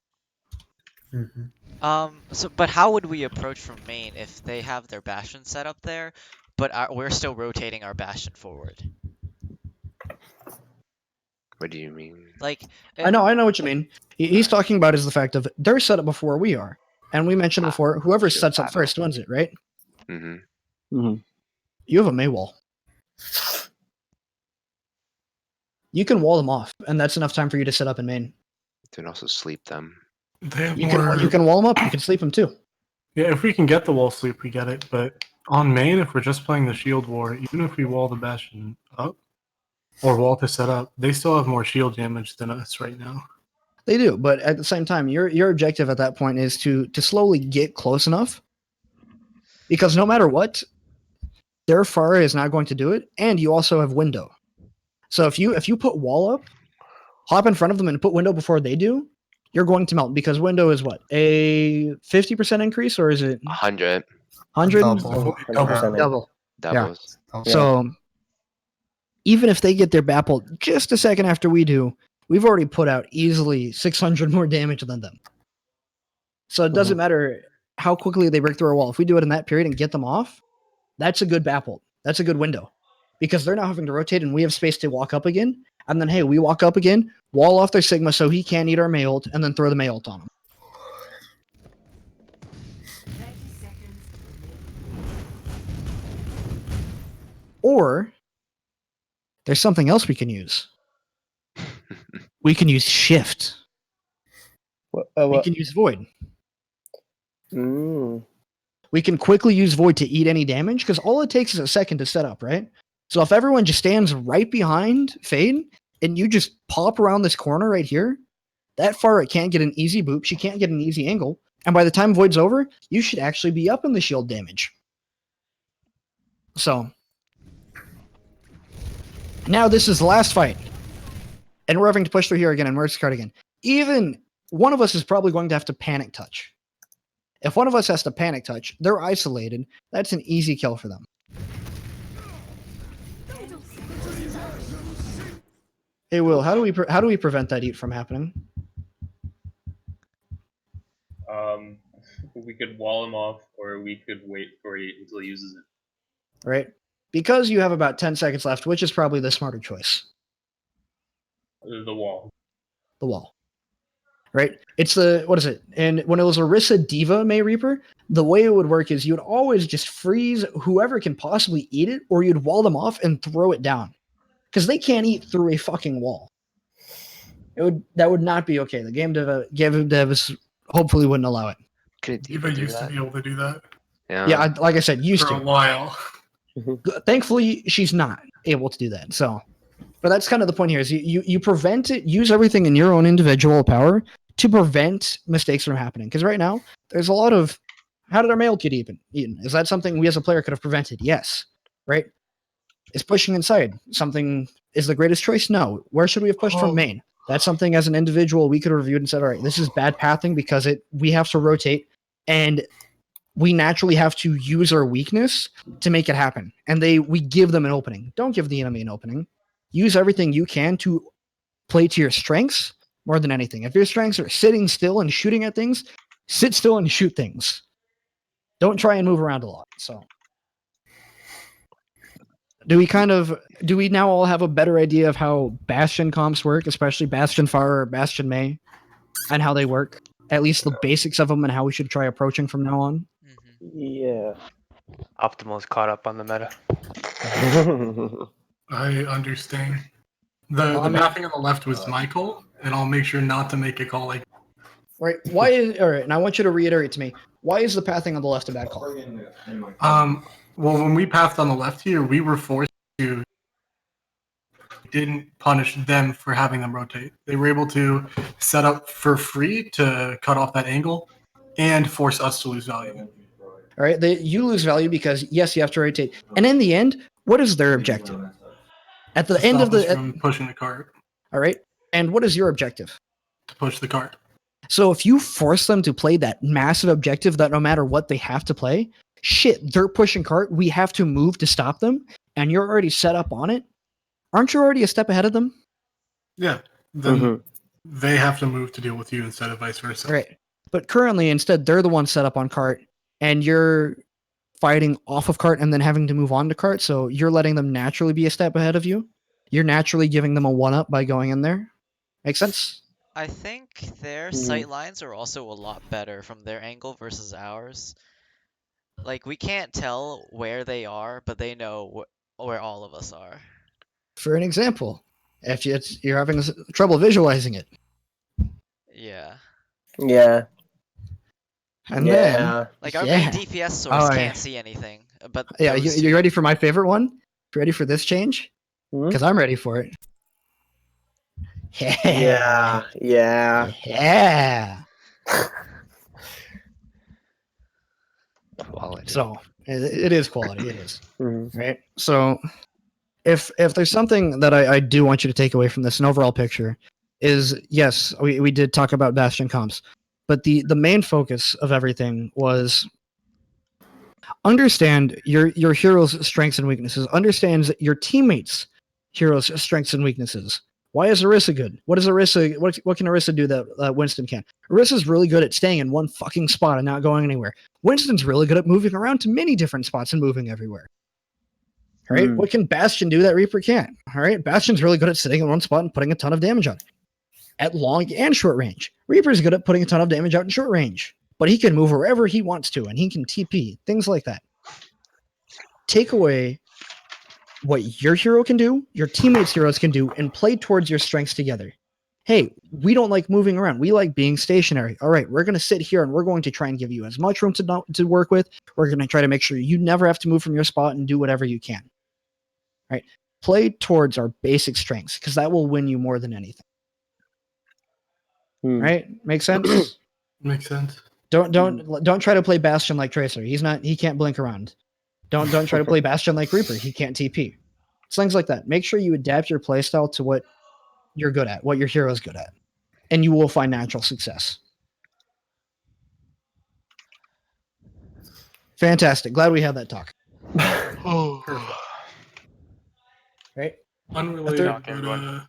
Mm-hmm. But how would we approach from main if they have their bastion set up there, but we're still rotating our bastion forward? What do you mean? Like, I know what you mean. He's talking about is the fact of they're set up before we are. And we mentioned before, whoever Shield sets up battle. first wins it, right? Mm-hmm. You have a May wall. You can wall them off, and that's enough time for you to set up in main. You can also sleep them. They have You more. can wall them up. You can sleep them too. Yeah, if we can get the wall sleep, we get it. But on main, if we're just playing the shield war, even if we wall the bastion up or wall to set up, they still have more shield damage than us right now. They do, but at the same time, your objective at that point is to slowly get close enough, because no matter what, their fire is not going to do it, and you also have window. So if you put wall up, hop in front of them and put window before they do, you're going to melt, because window is what, a 50% increase, or is it 100 100? Double. 100%. Double. doubles. So even if they get their Bapple just a second after we do, we've already put out easily 600 more damage than them. So it doesn't matter how quickly they break through our wall. If we do it in that period and get them off, that's a good Bapple. That's a good window, because they're now having to rotate and we have space to walk up again. And then, hey, we walk up again, wall off their Sigma so he can't eat our May ult, and then throw the May ult on him. Or there's something else we can use. We can use Shift. We can use Void. We can quickly use Void to eat any damage, because all it takes is a second to set up, right? So if everyone just stands right behind Fade, and you just pop around this corner right here, that Pharah can't get an easy boop, she can't get an easy angle, and by the time Void's over, you should actually be up in the shield damage. So, now this is the last fight. And we're having to push through here again and merge the card again. Even one of us is probably going to have to panic touch. If one of us has to panic touch, they're isolated. That's an easy kill for them. Hey, Will, how do we prevent that eat from happening? We could wall him off, or we could wait for he until he uses it. Right? Because you have about 10 seconds left, which is probably the smarter choice. The wall. The wall. Right? It's the, what is it? And when it was Orisa Diva May Reaper, the way it would work is you would always just freeze whoever can possibly eat it, or you'd wall them off and throw it down. Because they can't eat through a fucking wall. That would not be okay. The game devs hopefully wouldn't allow it. Diva used to be able to do that. Yeah, like I said, used for to. a while. Thankfully, she's not able to do that. So, but that's kind of the point here: is you prevent it, use everything in your own individual power to prevent mistakes from happening. Because right now, there's a lot of, how did our mail get eaten? Is that something we as a player could have prevented? Yes. Right? Is pushing inside something is the greatest choice? No. Where should we have pushed from main? That's something as an individual we could have reviewed and said, all right, this is bad pathing because we have to rotate, and we naturally have to use our weakness to make it happen. And we give them an opening. Don't give the enemy an opening. Use everything you can to play to your strengths more than anything. If your strengths are sitting still and shooting at things, sit still and shoot things. Don't try and move around a lot. So do we now all have a better idea of how Bastion comps work, especially Bastion Fire or Bastion May, and how they work? At least the basics of them and how we should try approaching from now on? Yeah. Optimal's caught up on the meta. I understand. The mapping on the left was my call, and I'll make sure not to make a call like. Right. All right, and I want you to reiterate to me, why is the pathing on the left a bad call? Well, when we pathed on the left here, we were forced to. Didn't punish them for having them rotate. They were able to set up for free to cut off that angle, and force us to lose value. All right, you lose value because yes, you have to rotate, and in the end, what is their objective? At the end of from pushing the cart. All right, and what is your objective? To push the cart. So if you force them to play that massive objective that no matter what they have to play, shit, they're pushing cart, we have to move to stop them, and you're already set up on it, aren't you already a step ahead of them? Yeah, then they have to move to deal with you instead of vice versa. Right, but currently, instead, they're the ones set up on cart, and you're fighting off of cart and then having to move on to cart, so you're letting them naturally be a step ahead of you. you're naturally giving them a 1-up by going in there. Make sense? I think their sight lines are also a lot better from their angle versus ours. Like, we can't tell where they are, but they know where all of us are. For an example, if you're having trouble visualizing it, Yeah. Yeah. and then Like, our yeah. main DPS source Oh, can't yeah. see anything, but Yeah, those you two- ready for my favorite one? You ready for this change? Because I'm ready for it. Yeah. Yeah. Yeah. Quality. So it is quality. It is. Mhm. Right. So if there's something that I do want you to take away from this, an overall picture, is yes, we did talk about Bastion comps, but the main focus of everything was understand your hero's strengths and weaknesses. Understands your teammates' hero's strengths and weaknesses. Why is Orisa good? What can Orisa do that Winston can't? Orisa's really good at staying in one fucking spot and not going anywhere. Winston's really good at moving around to many different spots and moving everywhere. All right, what can Bastion do that Reaper can't? All right, Bastion's really good at sitting in one spot and putting a ton of damage on it at long and short range. Reaper's good at putting a ton of damage out in short range, but he can move wherever he wants to, and he can TP, things like that. Take away what your hero can do, your teammates' heroes can do, and play towards your strengths together. Hey, we don't like moving around. We like being stationary. All right, we're going to sit here and we're going to try and give you as much room to work with. We're going to try to make sure you never have to move from your spot and do whatever you can. All right, play towards our basic strengths because that will win you more than anything. Right? Make sense? Makes sense. Don't try to play Bastion like Tracer. He can't blink around. Don't try to play Bastion like Reaper. He can't TP. It's things like that. Make sure you adapt your playstyle to what you're good at, what your hero's good at, and you will find natural success. Fantastic. Glad we had that talk. Perfect. Right? Unrelated, Talk, but everyone.